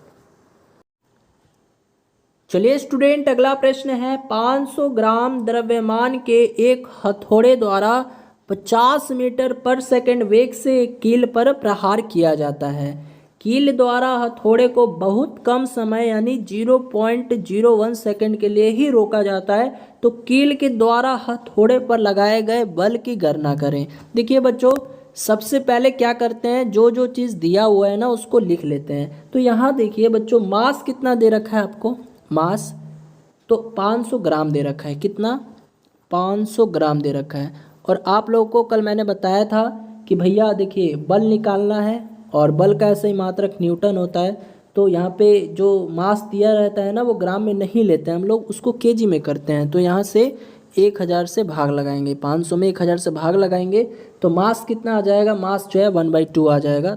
चलिए स्टूडेंट, अगला प्रश्न है 500 ग्राम द्रव्यमान के एक हथौड़े द्वारा 50 मीटर पर सेकंड वेग से एक कील पर प्रहार किया जाता है। कील द्वारा हथौड़े को बहुत कम समय यानी 0.01 सेकंड के लिए ही रोका जाता है। तो कील के द्वारा हथौड़े पर लगाए गए बल की गणना करें। देखिए बच्चों, सबसे पहले क्या करते हैं, जो चीज़ दिया हुआ है ना उसको लिख लेते हैं। तो यहाँ देखिए बच्चों, मास कितना दे रखा है आपको? मास तो 500 ग्राम दे रखा है। कितना? 500 ग्राम दे रखा है। और आप लोगों को कल मैंने बताया था कि भैया देखिए बल निकालना है, और बल का ऐसे ही मात्रक न्यूटन होता है। तो यहाँ पे जो मास दिया रहता है ना वो ग्राम में नहीं लेते हैं हम लोग, उसको केजी में करते हैं। तो यहाँ से 1000 से भाग लगाएंगे, 500 में 1000 से भाग लगाएंगे तो मास कितना आ जाएगा? मास जो है 1/2 आ जाएगा।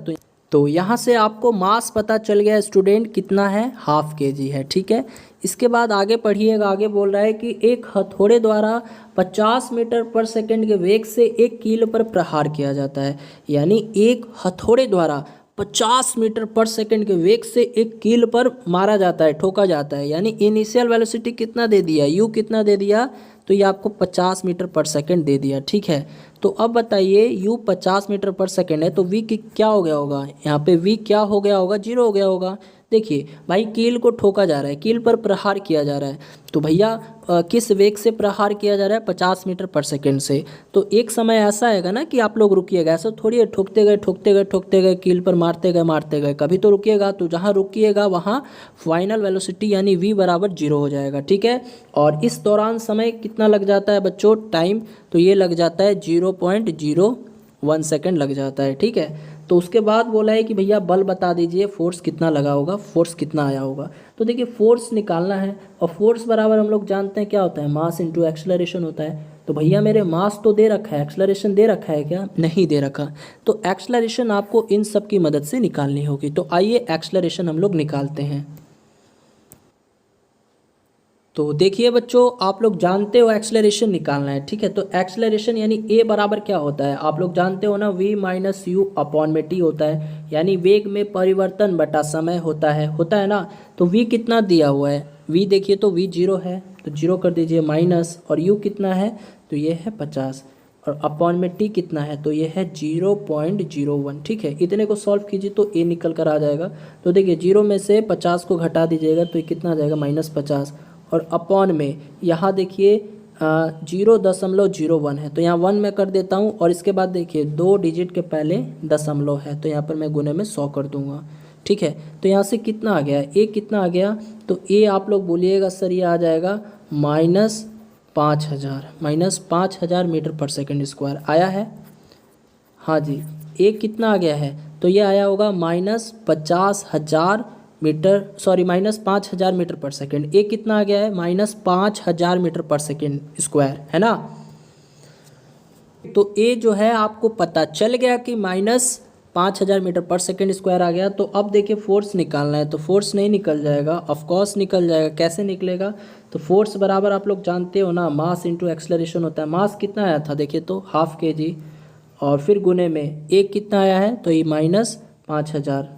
तो यहाँ से आपको मास पता चल गया स्टूडेंट, कितना है? ½ kg है, ठीक है। इसके बाद आगे पढ़िएगा, आगे बोल रहा है कि एक हथौड़े द्वारा 50 मीटर पर सेकंड के वेग से एक कील पर प्रहार किया जाता है। यानी एक हथौड़े द्वारा 50 मीटर पर सेकंड के वेग से एक कील पर मारा जाता है, ठोका जाता है। यानी इनिशियल वेलोसिटी कितना दे दिया? यू कितना दे दिया? तो ये आपको 50 मीटर पर सेकंड दे दिया, ठीक है। तो अब बताइए यू 50 मीटर पर सेकंड है, तो वी की क्या हो गया होगा? यहाँ पे वी क्या हो गया होगा? 0 हो गया होगा। देखिए भाई, कील को ठोका जा रहा है, कील पर प्रहार किया जा रहा है। तो भैया किस वेग से प्रहार किया जा रहा है? 50 मीटर पर सेकंड से। तो एक समय ऐसा आएगा ना कि आप लोग रुकिएगा, ऐसा थोड़ी है ठोकते गए ठोकते गए ठोकते गए, कील पर मारते गए, कभी तो रुकिएगा। तो जहाँ रुकिएगा वहाँ फाइनल वेलोसिटी यानी v बराबर 0 हो जाएगा, ठीक है। और इस दौरान समय कितना लग जाता है बच्चों? टाइम तो ये लग जाता है 0.01 सेकंड लग जाता है, ठीक है। तो उसके बाद बोला है कि भैया बल बता दीजिए, फोर्स कितना लगा होगा, फोर्स कितना आया होगा। तो देखिए फोर्स निकालना है, और फोर्स बराबर हम लोग जानते हैं क्या होता है? मास इंटू एक्सेलरेशन होता है। तो भैया मेरे मास तो दे रखा है, एक्सेलरेशन दे रखा है क्या? नहीं दे रखा। तो एक्सेलरेशन आपको इन सब की मदद से निकालनी होगी। तो आइए एक्सेलरेशन हम लोग निकालते हैं। तो देखिए बच्चों, आप लोग जानते हो एक्सेलरेशन निकालना है, ठीक है। तो एक्सेलरेशन यानी ए बराबर क्या होता है? आप लोग जानते हो ना, v माइनस यू अपॉन में टी होता है, यानी वेग में परिवर्तन बटा समय होता है ना। तो v कितना दिया हुआ है? v देखिए तो v 0 है, तो 0 कर दीजिए माइनस, और u कितना है? तो ये है 50, और अपॉन में t कितना है? तो ये है 0.01, ठीक है। इतने को सॉल्व कीजिए तो a निकल कर आ जाएगा। तो देखिए 0 में से 50 को घटा दीजिएगा तो ये कितना आ जाएगा? -50, और अपॉन में यहाँ देखिए 0.01 है, तो यहाँ 1 मैं कर देता हूँ। और इसके बाद देखिए 2 डिजिट के पहले दशमलव है, तो यहाँ पर मैं गुने में 100 कर दूंगा। ठीक है, तो यहाँ से कितना आ गया, ए कितना आ गया, तो ए आप लोग बोलिएगा सर ये आ जाएगा -5000 मीटर पर सेकंड स्क्वायर आया है। हाँ जी, ए कितना आ गया है, तो ये आया होगा -50,000 मीटर, सॉरी -5000 मीटर पर सेकंड। ए कितना आ गया है, -5000 मीटर पर सेकंड स्क्वायर, है ना। तो ए जो है आपको पता चल गया कि -5000 मीटर पर सेकंड स्क्वायर आ गया। तो अब देखिए फोर्स निकालना है, तो फोर्स नहीं निकल जाएगा, ऑफकोर्स निकल जाएगा। कैसे निकलेगा, तो फोर्स बराबर आप लोग जानते हो ना, मास इंटू एक्सेलरेशन होता है। मास कितना आया था देखिए, तो 1/2 kg, और फिर गुने में एक कितना आया है, तो ये -5000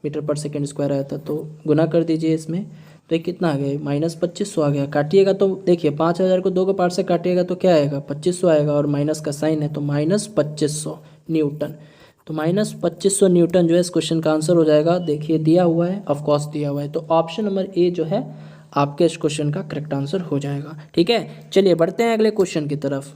मीटर पर सेकंड स्क्वायर आया था, तो गुना कर दीजिए इसमें, तो ये कितना आ गया, -2500 आ गया। काटिएगा तो देखिए 5000 को 2 के पार्ट से काटिएगा तो क्या आएगा, 2500 आएगा, और माइनस का साइन है तो -2500 न्यूटन। तो -2500 न्यूटन जो है इस क्वेश्चन का आंसर हो जाएगा। देखिए दिया हुआ है, ऑफकोर्स दिया हुआ है, तो ऑप्शन नंबर ए जो है आपके इस क्वेश्चन का करेक्ट आंसर हो जाएगा। ठीक है, चलिए बढ़ते हैं अगले क्वेश्चन की तरफ।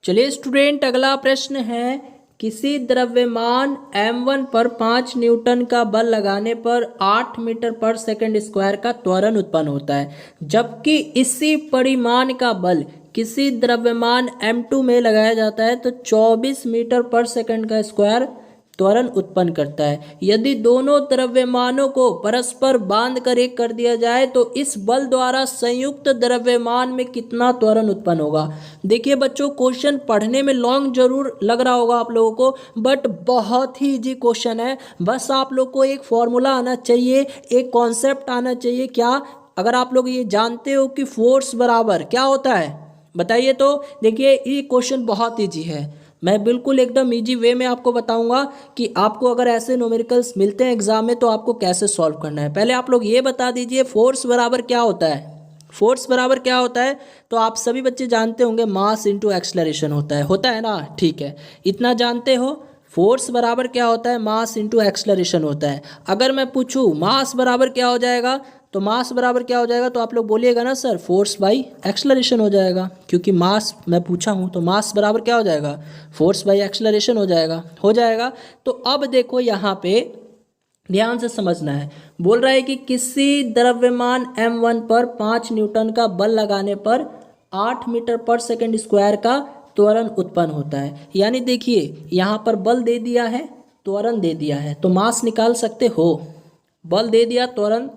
चलिए स्टूडेंट, अगला प्रश्न है, किसी द्रव्यमान m1 पर 5 न्यूटन का बल लगाने पर 8 मीटर पर सेकंड स्क्वायर का त्वरण उत्पन्न होता है, जबकि इसी परिमाण का बल किसी द्रव्यमान m2 में लगाया जाता है तो 24 मीटर पर सेकंड का स्क्वायर त्वरण उत्पन्न करता है। यदि दोनों द्रव्यमानों को परस्पर बांध कर एक कर दिया जाए तो इस बल द्वारा संयुक्त द्रव्यमान में कितना त्वरण उत्पन्न होगा। देखिए बच्चों, क्वेश्चन पढ़ने में लॉन्ग जरूर लग रहा होगा आप लोगों को, बट बहुत ही इजी क्वेश्चन है। बस आप लोग को एक फॉर्मूला आना चाहिए, एक कॉन्सेप्ट आना चाहिए। क्या, अगर आप लोग ये जानते हो कि फोर्स बराबर क्या होता है बताइए, तो देखिए ये क्वेश्चन बहुत ईजी है। मैं बिल्कुल एकदम इजी वे में आपको बताऊंगा कि आपको अगर ऐसे न्यूमेरिकल्स मिलते हैं एग्जाम में तो आपको कैसे सॉल्व करना है। पहले आप लोग ये बता दीजिए फोर्स बराबर क्या होता है। फोर्स बराबर क्या होता है, तो आप सभी बच्चे जानते होंगे, मास इंटू एक्सलरेशन होता है ना। ठीक है, इतना जानते हो। फोर्स बराबर क्या होता है, मास इंटू एक्सलरेशन होता है। अगर मैं पूछूं मास बराबर क्या हो जाएगा, तो मास बराबर क्या हो जाएगा, तो आप लोग बोलिएगा ना सर फोर्स बाई एक्सलरेशन हो जाएगा, क्योंकि मास मैं पूछा हूँ, तो मास बराबर क्या हो जाएगा, फोर्स बाई एक्सलरेशन हो जाएगा। तो अब देखो यहाँ पे ध्यान से समझना है। बोल रहा है कि किसी द्रव्यमान m1 पर 5 न्यूटन का बल लगाने पर 8 मीटर पर सेकंड स्क्वायर का त्वरण उत्पन्न होता है। यानी देखिए यहाँ पर बल दे दिया है, त्वरण दे दिया है, तो मास निकाल सकते हो। बल दे दिया, त्वरण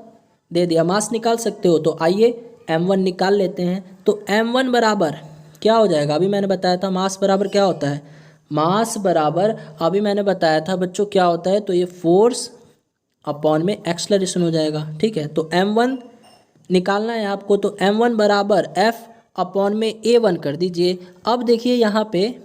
दे दिया, मास निकाल सकते हो। तो आइए m1 निकाल लेते हैं। तो m1 बराबर क्या हो जाएगा, अभी मैंने बताया था मास बराबर क्या होता है, मास बराबर अभी मैंने बताया था बच्चों क्या होता है, तो ये फोर्स अपॉन में एक्सलरेशन हो जाएगा। ठीक है, तो m1 निकालना है आपको, तो m1 बराबर f अपॉन में a1 कर दीजिए। अब देखिए यहाँ पे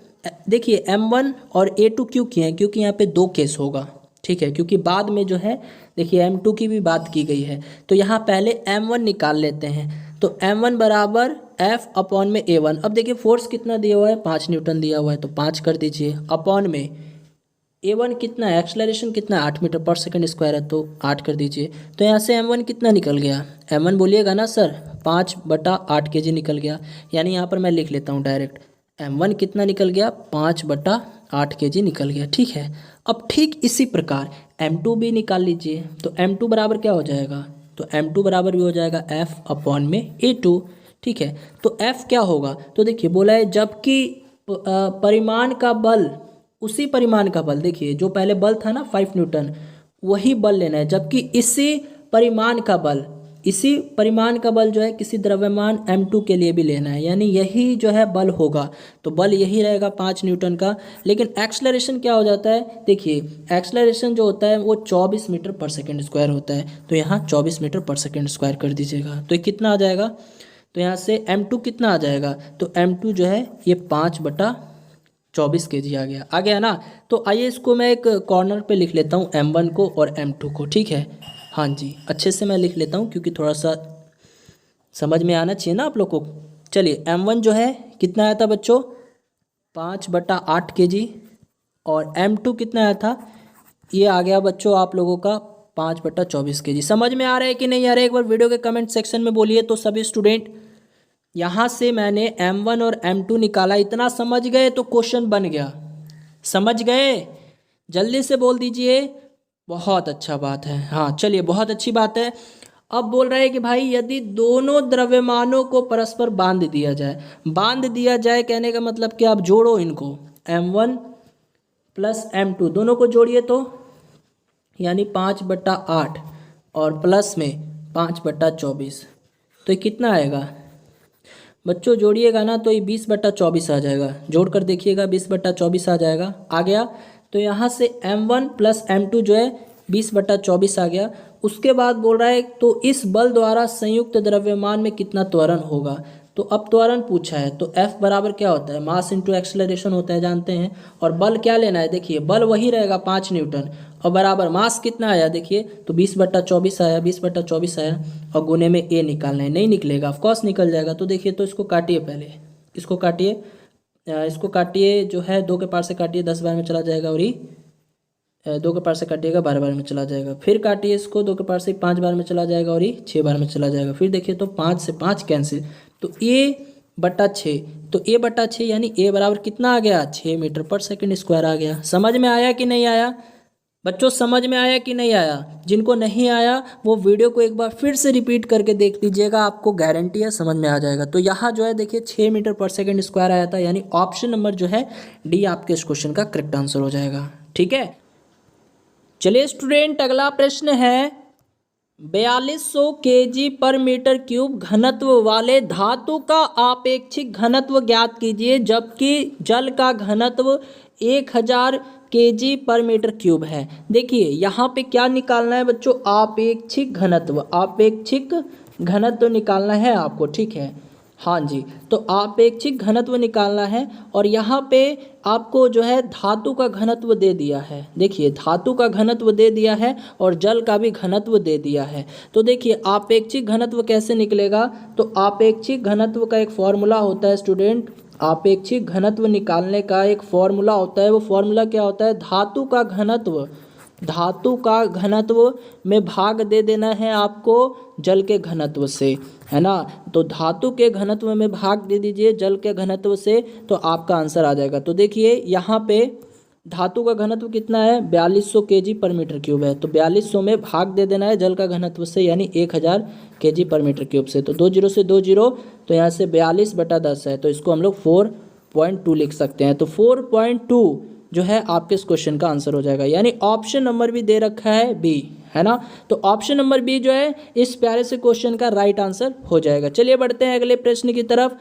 देखिए m1 और a2 क्यों किए हैं, क्योंकि यहाँ पे 2 केस होगा। ठीक है, क्योंकि बाद में जो है देखिए m2 की भी बात की गई है, तो यहाँ पहले m1 निकाल लेते हैं। तो m1 बराबर f अपॉन में a1। अब देखिए फोर्स कितना दिया हुआ है, 5 न्यूटन दिया हुआ है, तो 5 कर दीजिए, अपॉन में a1 कितना है, एक्सलरेशन कितना है, 8 मीटर पर सेकंड स्क्वायर है, तो 8 कर दीजिए। तो यहाँ से m1 कितना निकल गया, m1 बोलिएगा ना सर 5/8 kg निकल गया। यानी यहाँ पर मैं लिख लेता हूँ डायरेक्ट, m1 कितना निकल गया, 5/8 kg निकल गया। ठीक है, अब ठीक इसी प्रकार m2 भी निकाल लीजिए। तो m2 बराबर क्या हो जाएगा, तो m2 बराबर भी हो जाएगा f अपॉन में a2। ठीक है, तो f क्या होगा, तो देखिए बोला है जबकि परिमाण का बल, उसी परिमाण का बल, देखिए जो पहले बल था ना 5 न्यूटन, वही बल लेना है, जबकि इसी परिमाण का बल, इसी परिमाण का बल जो है किसी द्रव्यमान m2 के लिए भी लेना है, यानी यही जो है बल होगा, तो बल यही रहेगा 5 न्यूटन का। लेकिन एक्सलरेशन क्या हो जाता है, देखिए एक्सलरेशन जो होता है वो 24 मीटर पर सेकंड स्क्वायर होता है, तो यहाँ 24 मीटर पर सेकंड स्क्वायर कर दीजिएगा। तो ये कितना आ जाएगा, तो यहाँ से m2 कितना आ जाएगा, तो m2 जो है ये 5/24 kg आ गया ना। तो आइए इसको मैं एक कॉर्नर पे लिख लेता हूँ m1 को और m2 को। ठीक है, हाँ जी, अच्छे से मैं लिख लेता हूँ क्योंकि थोड़ा सा समझ में आना चाहिए ना आप लोग को। चलिए m1 जो है कितना आया था बच्चों, 5/8 kg, और m2 कितना आया था, ये आ गया बच्चों आप लोगों का 5/24 kg। समझ में आ रहा है कि नहीं आ रहा है, एक बार वीडियो के कमेंट सेक्शन में बोलिए तो सभी स्टूडेंट। यहाँ से मैंने m1 और m2 निकाला, इतना समझ गए तो क्वेश्चन बन गया। समझ गए? जल्दी से बोल दीजिए। बहुत अच्छा बात है। हाँ चलिए, बहुत अच्छी बात है। अब बोल रहे हैं कि भाई यदि दोनों द्रव्यमानों को परस्पर बांध दिया जाए, बांध दिया जाए कहने का मतलब कि आप जोड़ो इनको, m1 प्लस m2 दोनों को जोड़िए तो यानी 5/8 और प्लस में 5/24, तो ये कितना आएगा बच्चों? जोड़िएगा ना तो ये 20/24 आ जाएगा। जोड़ कर देखिएगा 20/24 आ जाएगा। आ गया? तो यहाँ से m1 प्लस m2 जो है 20/24 आ गया। उसके बाद बोल रहा है तो इस बल द्वारा संयुक्त द्रव्यमान में कितना त्वरण होगा। तो अब त्वरण पूछा है तो F बराबर क्या होता है, मास इंटू एक्सेलरेशन होता है, जानते हैं। और बल क्या लेना है, देखिए बल वही रहेगा 5 न्यूटन, और बराबर मास कितना आया देखिए, तो 20/24 आया, 20/24 आया, और गुने में A निकालना है। नहीं निकलेगा, ऑफकोर्स निकल जाएगा। तो देखिए, तो इसको काटिए, पहले इसको काटिए, इसको काटिए, जो है 2 के पार से काटिए, 10 बार में चला जाएगा, और ये 2 के पार से काटिएगा 12 बार में चला जाएगा। फिर काटिए इसको, 2 के पार से 5 बार में चला जाएगा, और ये 6 बार में चला जाएगा। फिर देखिए तो 5 से 5 कैंसिल, तो A/6, तो A/6 यानी A बराबर कितना आ गया, 6 मीटर पर सेकंड स्क्वायर आ गया। समझ में आया कि नहीं आया बच्चों? समझ में आया कि नहीं आया? जिनको नहीं आया वो वीडियो को एक बार फिर से रिपीट करके देख लीजिएगा, आपको गारंटी है समझ में आ जाएगा। तो यहाँ जो है देखिए 6 मीटर पर सेकंड स्क्वायर आया था, यानी ऑप्शन नंबर जो है डी आपके इस क्वेश्चन का करेक्ट आंसर हो जाएगा। ठीक है, चलिए स्टूडेंट, अगला प्रश्न है 4200 kg पर मीटर क्यूब घनत्व वाले धातु का आपेक्षिक घनत्व ज्ञात कीजिए, जबकि जल का घनत्व 1000 kg पर मीटर क्यूब है। देखिए यहाँ पे क्या निकालना है बच्चों, आपेक्षिक घनत्व, आपेक्षिक घनत्व निकालना है आपको। ठीक है, हाँ जी, तो आपेक्षिक घनत्व निकालना है, और यहाँ पे आपको जो है धातु का घनत्व दे दिया है। देखिए धातु का घनत्व दे दिया है और जल का भी घनत्व दे दिया है। तो देखिए आपेक्षिक घनत्व कैसे निकलेगा, तो आपेक्षिक घनत्व का एक फॉर्मूला होता है स्टूडेंट, आपेक्षिक घनत्व निकालने का एक फॉर्मूला होता है। वो फॉर्मूला क्या होता है, धातु का घनत्व, धातु का घनत्व में भाग दे देना है आपको जल के घनत्व से, है ना। तो धातु के घनत्व में भाग दे दीजिए जल के घनत्व से, तो आपका आंसर आ जाएगा। तो देखिए यहाँ पे धातु का घनत्व कितना है, 4200 kg पर मीटर क्यूब है, तो 4200 में भाग दे देना है जल का घनत्व से, यानी 1000 kg पर मीटर क्यूब से। तो 2 0 से 2 0, तो यहाँ से 42/10 है, तो इसको हम लोग 4.2 लिख सकते हैं। तो 4.2 जो है आपके इस क्वेश्चन का आंसर हो जाएगा, यानी ऑप्शन नंबर भी दे रखा है बी, है ना। तो ऑप्शन नंबर बी जो है इस प्यारे से क्वेश्चन का राइट आंसर हो जाएगा। चलिए बढ़ते हैं अगले प्रश्न की तरफ।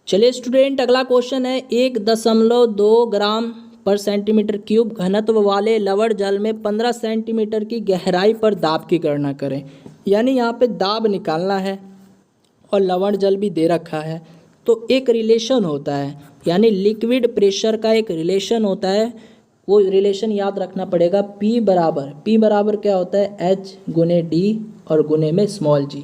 चलिए स्टूडेंट, अगला क्वेश्चन है 1.2 ग्राम पर सेंटीमीटर क्यूब घनत्व वाले लवण जल में 15 सेंटीमीटर की गहराई पर दाब की गणना करें। यानी यहाँ पे दाब निकालना है और लवण जल भी दे रखा है, तो एक रिलेशन होता है, यानी लिक्विड प्रेशर का एक रिलेशन होता है। वो रिलेशन याद रखना पड़ेगा, P बराबर क्या होता है, H गुने D और गुने में स्मॉल g।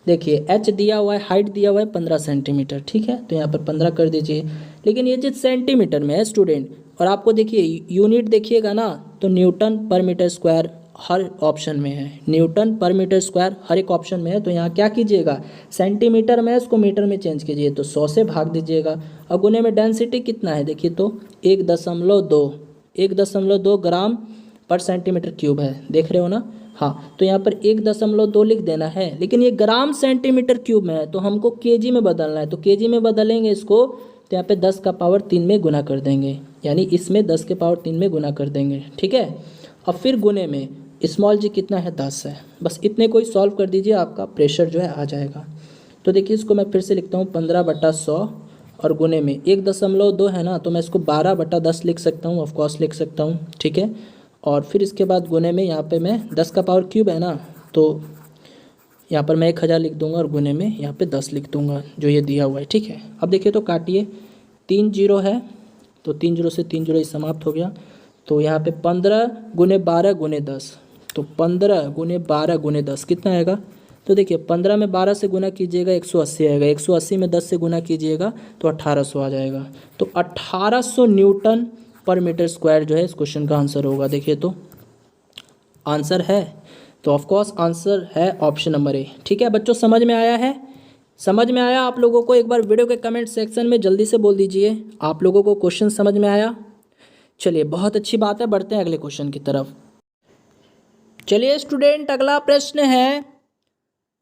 देखिए H दिया हुआ है, हाइट दिया हुआ है 15 सेंटीमीटर, ठीक है, तो यहाँ पर 15 कर दीजिए। लेकिन ये चीज़ सेंटीमीटर में है स्टूडेंट, और आपको देखिए यूनिट देखिएगा ना, तो न्यूटन पर मीटर स्क्वायर हर ऑप्शन में है, न्यूटन पर मीटर स्क्वायर हर एक ऑप्शन में है। तो यहाँ क्या कीजिएगा, सेंटीमीटर में इसको मीटर में चेंज कीजिए, तो 100 से भाग दीजिएगा। और गुने में डेंसिटी कितना है, देखिए तो 1.2 ग्राम पर सेंटीमीटर क्यूब है, देख रहे हो ना। हाँ, तो यहाँ पर 1.2 लिख देना है, लेकिन ये ग्राम सेंटीमीटर क्यूब में है, तो हमको केजी में बदलना है। तो केजी में बदलेंगे इसको, तो यहाँ पे 10 का पावर 3 में गुना कर देंगे, यानी इसमें 10 के पावर 3 में गुना कर देंगे, ठीक है। और फिर गुने में स्मॉल जी कितना है, 10 है। बस इतने को ही सॉल्व कर दीजिए, आपका प्रेशर जो है आ जाएगा। तो देखिए इसको मैं फिर से लिखता हूँ, 15/100 और गुने में 1.2 है ना, तो मैं इसको 12/10 लिख सकता हूँ, ऑफकोर्स लिख सकता हूँ, ठीक है। और फिर इसके बाद गुने में यहाँ पे मैं 10 का पावर क्यूब है ना, तो यहाँ पर मैं 1000 लिख दूंगा, और गुने में यहाँ पे 10 लिख दूंगा जो ये दिया हुआ है, ठीक है। अब देखिए तो काटिए, 3 0 है, तो 3 0 से 3 0 ही समाप्त हो गया। तो यहाँ पे 15 गुने 12 गुने 10, तो 15 गुने 12 गुने 10 कितना आएगा, तो देखिए 15 में 12 से गुना कीजिएगा 180 आएगा, 180 में 10 से गुना कीजिएगा तो 1800 आ जाएगा। तो 1800 न्यूटन पर मीटर स्क्वायर जो है इस क्वेश्चन का आंसर होगा। देखिए तो आंसर है, तो ऑफकोर्स आंसर है ऑप्शन नंबर ए, ठीक है बच्चों, समझ में आया है। समझ में आया आप लोगों को? एक बार वीडियो के कमेंट सेक्शन में जल्दी से बोल दीजिए आप लोगों को क्वेश्चन समझ में आया। चलिए बहुत अच्छी बात है, बढ़ते हैं अगले क्वेश्चन की तरफ। चलिए स्टूडेंट, अगला प्रश्न है,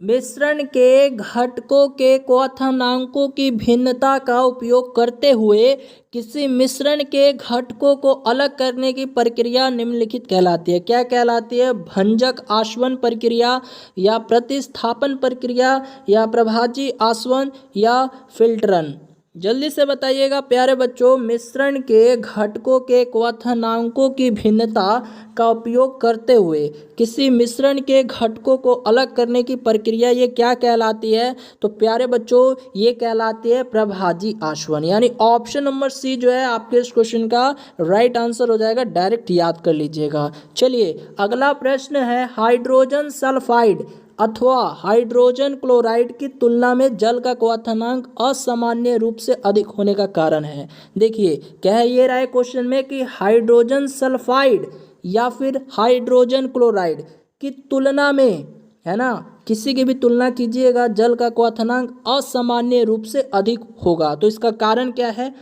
मिश्रण के घटकों के क्वथनांकों की भिन्नता का उपयोग करते हुए किसी मिश्रण के घटकों को अलग करने की प्रक्रिया निम्नलिखित कहलाती है। क्या कहलाती है? भंजक आसवन प्रक्रिया, या प्रतिस्थापन प्रक्रिया, या प्रभाजी आसवन, या फिल्टरन। जल्दी से बताइएगा प्यारे बच्चों, मिश्रण के घटकों के क्वथनांकों की भिन्नता का उपयोग करते हुए किसी मिश्रण के घटकों को अलग करने की प्रक्रिया ये क्या कहलाती है? तो प्यारे बच्चों ये कहलाती है प्रभाजी आसवन। यानी ऑप्शन नंबर सी जो है आपके इस क्वेश्चन का राइट आंसर हो जाएगा, डायरेक्ट याद कर लीजिएगा। चलिए अगला प्रश्न है, हाइड्रोजन सल्फाइड अथवा हाइड्रोजन क्लोराइड की तुलना में जल का क्वथनांक असामान्य रूप से अधिक होने का कारण है। देखिए कह ये रहा है क्वेश्चन में कि हाइड्रोजन सल्फाइड या फिर हाइड्रोजन क्लोराइड की तुलना में, है ना, किसी की भी तुलना कीजिएगा, जल का क्वथनांक असामान्य रूप से अधिक होगा। तो इसका कारण क्या है?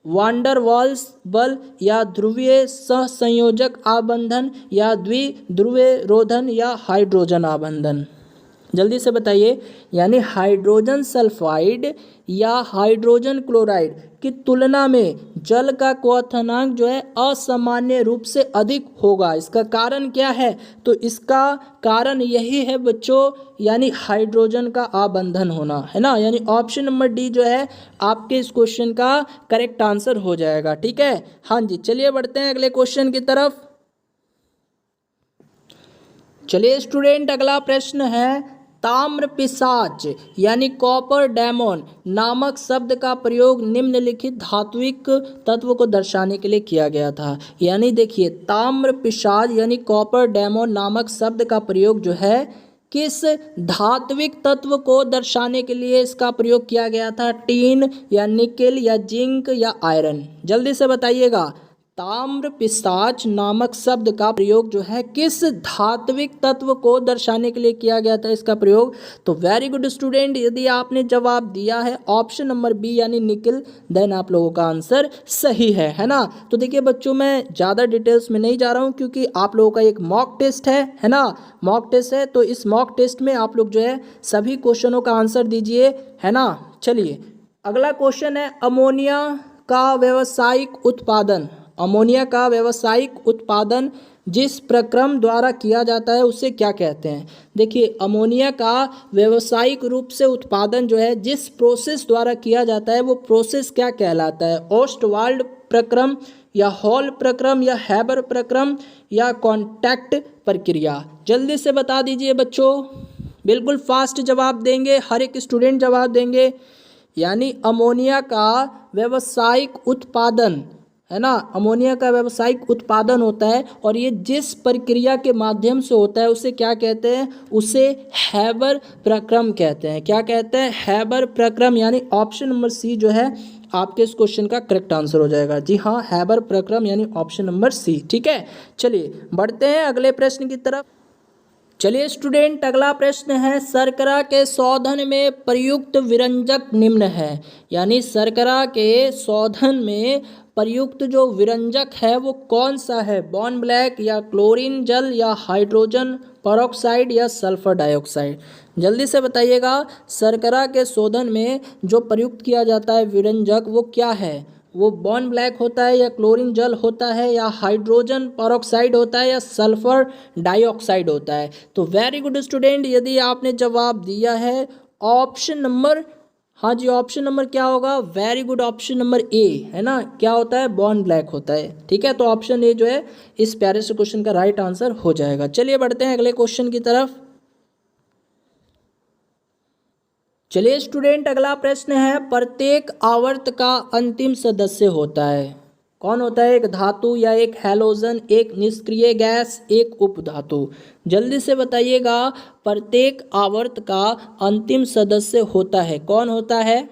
वांडर वाल्स बल, या ध्रुवीय सहसंयोजक आबंधन, या द्विध्रुवीय रोधन, या हाइड्रोजन आबंधन। जल्दी से बताइए। यानी हाइड्रोजन सल्फाइड या हाइड्रोजन क्लोराइड की तुलना में जल का क्वथनांक जो है असामान्य रूप से अधिक होगा। इसका कारण क्या है? तो इसका कारण यही है बच्चों, यानी हाइड्रोजन का आबंधन होना, है ना। यानी ऑप्शन नंबर डी जो है आपके इस क्वेश्चन का करेक्ट आंसर हो जाएगा। ठीक है, हाँ जी। चलिए बढ़ते हैं अगले क्वेश्चन की तरफ। चलिए स्टूडेंट, अगला प्रश्न है, ताम्र पिशाच यानी कॉपर डेमोन नामक शब्द का प्रयोग निम्नलिखित धात्विक तत्व को दर्शाने के लिए किया गया था। यानी देखिए, ताम्र पिशाच यानी कॉपर डेमोन नामक शब्द का प्रयोग जो है किस धात्विक तत्व को दर्शाने के लिए इसका प्रयोग किया गया था? टीन, या निकेल, या जिंक, या आयरन। जल्दी से बताइएगा। ताम्र पिशाच नामक शब्द का प्रयोग जो है किस धात्विक तत्व को दर्शाने के लिए किया गया था इसका प्रयोग? तो वेरी गुड स्टूडेंट, यदि आपने जवाब दिया है ऑप्शन नंबर बी यानी निकेल, देन आप लोगों का आंसर सही है ना। तो देखिए बच्चों, मैं ज़्यादा डिटेल्स में नहीं जा रहा हूँ क्योंकि आप लोगों का एक मॉक टेस्ट है ना, मॉक टेस्ट है। तो इस मॉक टेस्ट में आप लोग जो है सभी क्वेश्चनों का आंसर दीजिए, है ना। चलिए अगला क्वेश्चन है, अमोनिया का व्यावसायिक उत्पादन। अमोनिया का व्यावसायिक उत्पादन जिस प्रक्रम द्वारा किया जाता है उसे क्या कहते हैं? देखिए, अमोनिया का व्यावसायिक रूप से उत्पादन जो है जिस प्रोसेस द्वारा किया जाता है वो प्रोसेस क्या कहलाता है? ओस्टवाल्ड प्रक्रम, या हॉल प्रक्रम, या हैबर प्रक्रम, या कॉन्टैक्ट प्रक्रिया। जल्दी से बता दीजिए बच्चों, बिल्कुल फास्ट जवाब देंगे, हर एक स्टूडेंट जवाब देंगे। यानी अमोनिया का व्यावसायिक उत्पादन, है ना, अमोनिया का व्यावसायिक उत्पादन होता है और ये जिस प्रक्रिया के माध्यम से होता है उसे क्या कहते हैं? उसे हैबर प्रक्रम कहते हैं। क्या कहते हैं? हैबर प्रक्रम। यानी ऑप्शन नंबर सी जो है आपके इस क्वेश्चन का करेक्ट आंसर हो जाएगा। जी हाँ, हैबर प्रक्रम यानी ऑप्शन नंबर सी। ठीक है, चलिए बढ़ते हैं अगले प्रश्न की तरफ। चलिए स्टूडेंट, अगला प्रश्न है, शर्करा के शोधन में प्रयुक्त विरंजक निम्न है। यानी शर्करा के शोधन में प्रयुक्त जो विरंजक है वो कौन सा है? बॉर्न ब्लैक, या क्लोरीन जल, या हाइड्रोजन पेरोक्साइड, या सल्फर डाइऑक्साइड। जल्दी से बताइएगा। शर्करा के शोधन में जो प्रयुक्त किया जाता है विरंजक वो क्या है? वो बॉर्न ब्लैक होता है, या क्लोरीन जल होता है, या हाइड्रोजन पेरोक्साइड होता है, या सल्फर डाइऑक्साइड होता है? तो वेरी गुड स्टूडेंट, यदि आपने जवाब दिया है ऑप्शन नंबर, हाँ जी, ऑप्शन नंबर क्या होगा? Very good, option number A, है ना। क्या होता है? बॉर्न ब्लैक होता है। ठीक है, तो ऑप्शन ए जो है इस प्यारे से क्वेश्चन का राइट आंसर हो जाएगा। चलिए बढ़ते हैं अगले क्वेश्चन की तरफ। चलिए स्टूडेंट, अगला प्रश्न है, प्रत्येक आवर्त का अंतिम सदस्य होता है। कौन होता है? एक धातु, या एक हैलोजन, एक निष्क्रिय गैस, एक उपधातु। जल्दी से बताइएगा। प्रत्येक आवर्त का अंतिम सदस्य होता है, कौन होता है?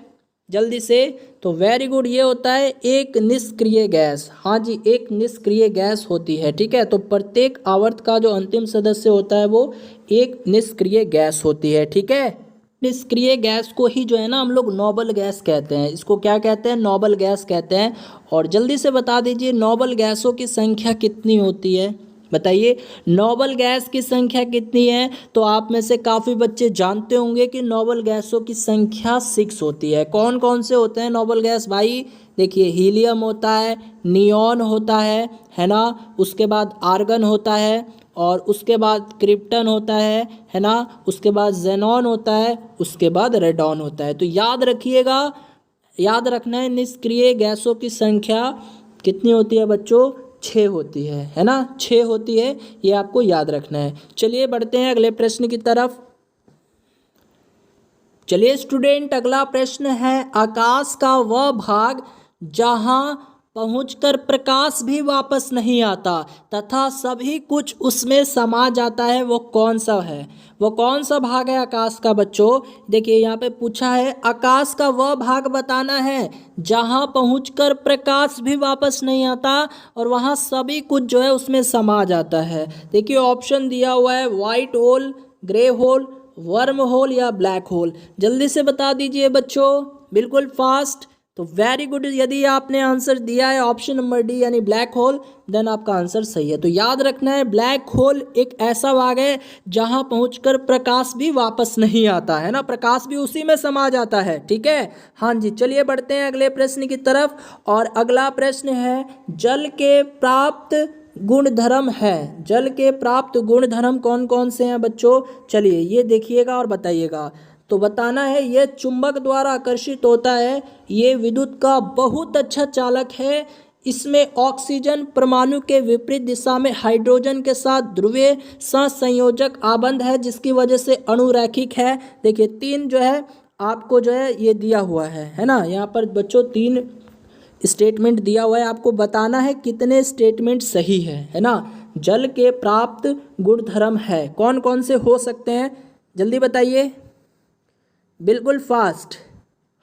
जल्दी से। तो वेरी गुड, ये होता है एक निष्क्रिय गैस। हाँ जी, एक निष्क्रिय गैस होती है। ठीक है, तो प्रत्येक आवर्त का जो अंतिम सदस्य होता है वो एक निष्क्रिय गैस होती है। ठीक है, निष्क्रिय गैस को ही जो है ना हम लोग नोबल गैस कहते हैं। इसको क्या कहते हैं? नोबल गैस कहते हैं। और जल्दी से बता दीजिए नोबल गैसों की संख्या कितनी होती है? बताइए नोबल गैस की संख्या कितनी है? तो आप में से काफ़ी बच्चे जानते होंगे कि नोबल गैसों की संख्या 6 होती है। कौन कौन से होते हैं नोबल गैस भाई? देखिए हीलियम होता है, नियॉन होता है ना, उसके बाद आर्गन होता है, और उसके बाद क्रिप्टन होता है ना, उसके बाद जेनॉन होता है, उसके बाद रेडॉन होता है। तो याद रखिएगा, याद रखना है निष्क्रिय गैसों की संख्या कितनी होती है बच्चों? 6 होती है ना, 6 होती है, ये आपको याद रखना है। चलिए बढ़ते हैं अगले प्रश्न की तरफ। चलिए स्टूडेंट अगला प्रश्न है, आकाश का वह भाग जहां पहुंचकर प्रकाश भी वापस नहीं आता तथा सभी कुछ उसमें समा जाता है, वो कौन सा है? वो कौन सा भाग है आकाश का बच्चों? देखिए यहाँ पे पूछा है आकाश का वह भाग बताना है जहां पहुंचकर प्रकाश भी वापस नहीं आता और वहां सभी कुछ जो है उसमें समा जाता है। देखिए ऑप्शन दिया हुआ है white hole, grey hole, worm hole या ब्लैक होल। जल्दी से बता दीजिए बच्चों, बिल्कुल फास्ट। तो वेरी गुड, यदि आपने आंसर दिया है ऑप्शन नंबर डी यानी ब्लैक होल, देन आपका आंसर सही है। तो याद रखना है ब्लैक होल एक ऐसा भाग है जहां पहुंचकर प्रकाश भी वापस नहीं आता है ना, प्रकाश भी उसी में समा जाता है। ठीक है, हाँ जी। चलिए बढ़ते हैं अगले प्रश्न की तरफ। और अगला प्रश्न है, जल के प्राप्त गुणधर्म है। जल के प्राप्त गुणधर्म कौन कौन से हैं बच्चों? चलिए ये देखिएगा और बताइएगा। तो बताना है ये चुंबक द्वारा आकर्षित होता है, ये विद्युत का बहुत अच्छा चालक है, इसमें ऑक्सीजन परमाणु के विपरीत दिशा में हाइड्रोजन के साथ ध्रुवीय सहसंयोजक आबंध है जिसकी वजह से अणुरैखिक है। देखिए 3 जो है आपको जो है ये दिया हुआ है ना, यहाँ पर बच्चों 3 स्टेटमेंट दिया हुआ है, आपको बताना है कितने स्टेटमेंट सही है ना। जल के प्राप्त गुणधर्म है कौन कौन से हो सकते हैं? जल्दी बताइए, बिल्कुल फास्ट।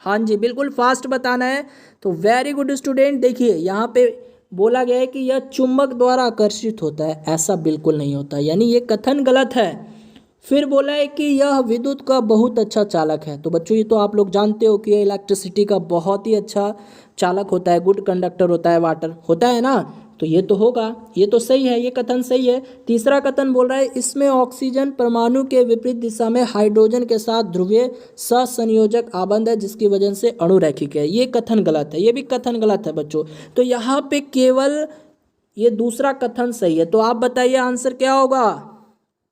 हाँ जी, बिल्कुल फास्ट बताना है। तो वेरी गुड स्टूडेंट। देखिए यहाँ पे बोला गया है कि यह चुंबक द्वारा आकर्षित होता है, ऐसा बिल्कुल नहीं होता, यानी ये कथन गलत है। फिर बोला है कि यह विद्युत का बहुत अच्छा चालक है। तो बच्चों ये तो आप लोग जानते हो कि इलेक्ट्रिसिटी का बहुत ही अच्छा चालक होता है, गुड कंडक्टर होता है, वाटर होता है ना, तो ये तो होगा, ये तो सही है, ये कथन सही है। तीसरा कथन बोल रहा है इसमें ऑक्सीजन परमाणु के विपरीत दिशा में हाइड्रोजन के साथ ध्रुवीय सहसंयोजक आबंध है जिसकी वजह से अणुरैखिक है, ये कथन गलत है, ये भी कथन गलत है बच्चों। तो यहाँ पे केवल ये दूसरा कथन सही है। तो आप बताइए आंसर क्या होगा?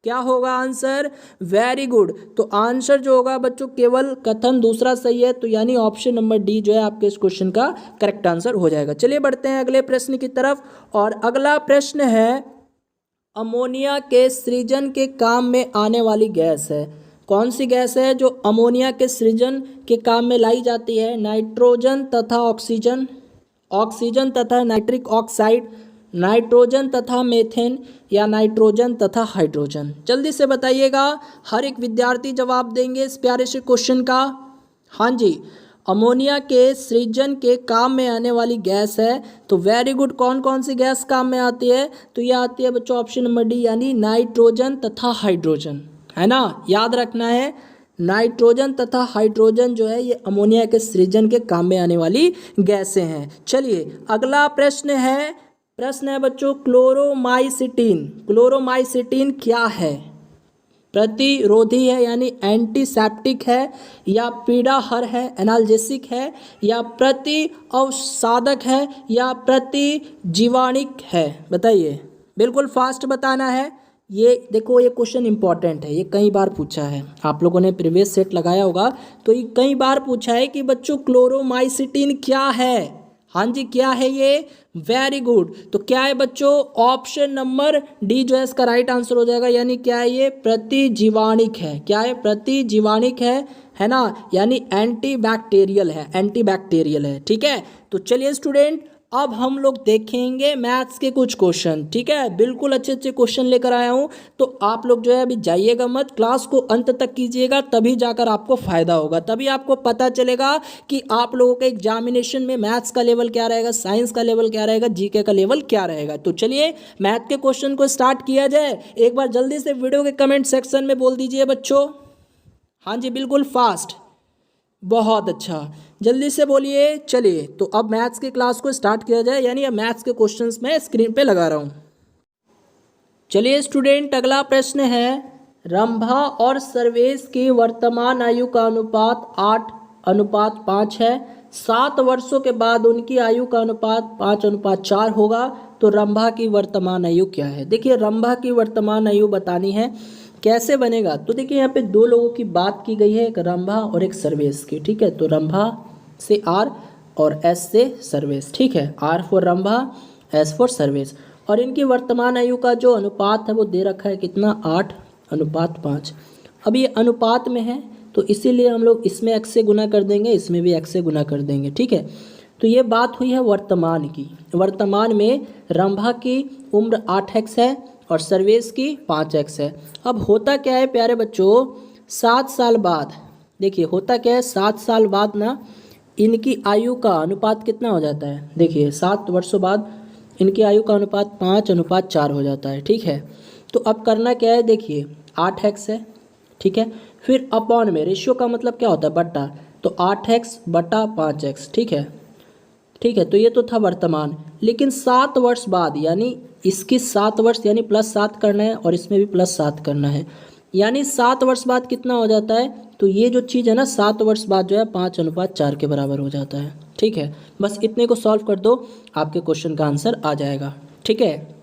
क्या होगा आंसर? Very good. तो आंसर जो होगा बच्चों केवल कथन दूसरा सही है, तो यानी ऑप्शन नंबर डी जो है आपके इस क्वेश्चन का करेक्ट आंसर हो जाएगा। चलिए बढ़ते हैं अगले प्रश्न की तरफ। और अगला प्रश्न है, अमोनिया के सृजन के काम में आने वाली गैस है। कौन सी गैस है जो अमोनिया के सृजन के काम में लाई जाती है? नाइट्रोजन तथा ऑक्सीजन, ऑक्सीजन तथा नाइट्रिक ऑक्साइड, नाइट्रोजन तथा मेथेन या नाइट्रोजन तथा हाइड्रोजन। जल्दी से बताइएगा, हर एक विद्यार्थी जवाब देंगे इस प्यारे से क्वेश्चन का। हाँ जी, अमोनिया के सृजन के काम में आने वाली गैस है। तो वेरी गुड, कौन कौन सी गैस काम में आती है? तो ये आती है बच्चों ऑप्शन नंबर डी यानी नाइट्रोजन तथा हाइड्रोजन, है ना, याद रखना है। नाइट्रोजन तथा हाइड्रोजन जो है ये अमोनिया के सृजन के काम में आने वाली गैसें हैं। चलिए अगला प्रश्न है बच्चों क्लोरोमाइसिटीन। क्लोरोमाइसिटीन क्या है? प्रतिरोधी है यानी एंटीसेप्टिक है, या पीड़ाहर है एनाल्जेसिक है, या प्रति अवसादक है, या प्रतिजीवाणिक है? बताइए, बिल्कुल फास्ट बताना है। ये देखो ये क्वेश्चन इंपॉर्टेंट है, ये कई बार पूछा है, आप लोगों ने प्रीवियस सेट लगाया होगा तो ये कई बार पूछा है कि बच्चों क्लोरोमाइसिटीन क्या है। हाँ जी, क्या है ये? Very good. तो क्या है बच्चों? ऑप्शन नंबर डी जो है इसका राइट आंसर हो जाएगा, यानी क्या है ये? प्रतिजीवाणिक है। क्या है? प्रतिजीवाणिक है ना, यानी एंटीबैक्टीरियल है, एंटीबैक्टीरियल है। ठीक है, तो चलिए स्टूडेंट अब हम लोग देखेंगे मैथ्स के कुछ क्वेश्चन। ठीक है, बिल्कुल अच्छे अच्छे क्वेश्चन लेकर आया हूँ, तो आप लोग जो है अभी जाइएगा मत, क्लास को अंत तक कीजिएगा, तभी जाकर आपको फ़ायदा होगा, तभी आपको पता चलेगा कि आप लोगों के एग्जामिनेशन में मैथ्स का लेवल क्या रहेगा, साइंस का लेवल क्या रहेगा, जीके का लेवल क्या रहेगा। तो चलिए मैथ के क्वेश्चन को स्टार्ट किया जाए। एक बार जल्दी से वीडियो के कमेंट सेक्शन में बोल दीजिए बच्चों। हाँ जी, बिल्कुल फास्ट, बहुत अच्छा, जल्दी से बोलिए। चलिए तो अब मैथ्स की क्लास को स्टार्ट किया जाए, यानी अब मैथ्स के क्वेश्चंस मैं स्क्रीन पे लगा रहा हूँ। चलिए स्टूडेंट, अगला प्रश्न है, रंभा और सर्वेश की वर्तमान आयु का अनुपात 8:5 है। 7 वर्षों के बाद उनकी आयु का अनुपात 5:4 होगा, तो रंभा की वर्तमान आयु क्या है? देखिए रंभा की वर्तमान आयु बतानी है, कैसे बनेगा? तो देखिए यहाँ पे दो लोगों की बात की गई है, एक रंभा और एक सर्वेश की, ठीक है। तो रंभा से आर और एस से सर्वेश, ठीक है। R for Rambha, S for Sarvesh. और इनकी वर्तमान आयु का जो अनुपात है वो दे रखा है कितना, 8:5। अब ये अनुपात में है तो इसीलिए हम लोग इसमें x से गुना कर देंगे, इसमें भी x से गुना कर देंगे, ठीक है। तो ये बात हुई है वर्तमान की। वर्तमान में रंभा की उम्र 8x है और सर्वेश की 5x है। अब होता क्या है प्यारे बच्चों, 7 साल बाद, देखिए होता क्या है, 7 साल बाद ना इनकी आयु का अनुपात कितना हो जाता है? देखिए 7 वर्षों बाद इनकी आयु का अनुपात 5:4 हो जाता है, ठीक है। तो अब करना क्या है, देखिए 8x है, ठीक है। फिर अपॉन में, रेशियो का मतलब क्या होता है, बट्टा, तो 8x/5x, ठीक है, ठीक है। तो ये तो था वर्तमान, लेकिन 7 वर्ष बाद, यानी इसकी 7 वर्ष यानी +7 करना है और इसमें भी +7 करना है, यानी 7 वर्ष बाद कितना हो जाता है? तो ये जो चीज़ है ना, 7 वर्ष बाद जो है 5:4 के बराबर हो जाता है, ठीक है। बस इतने को सॉल्व कर दो, आपके क्वेश्चन का आंसर आ जाएगा, ठीक है।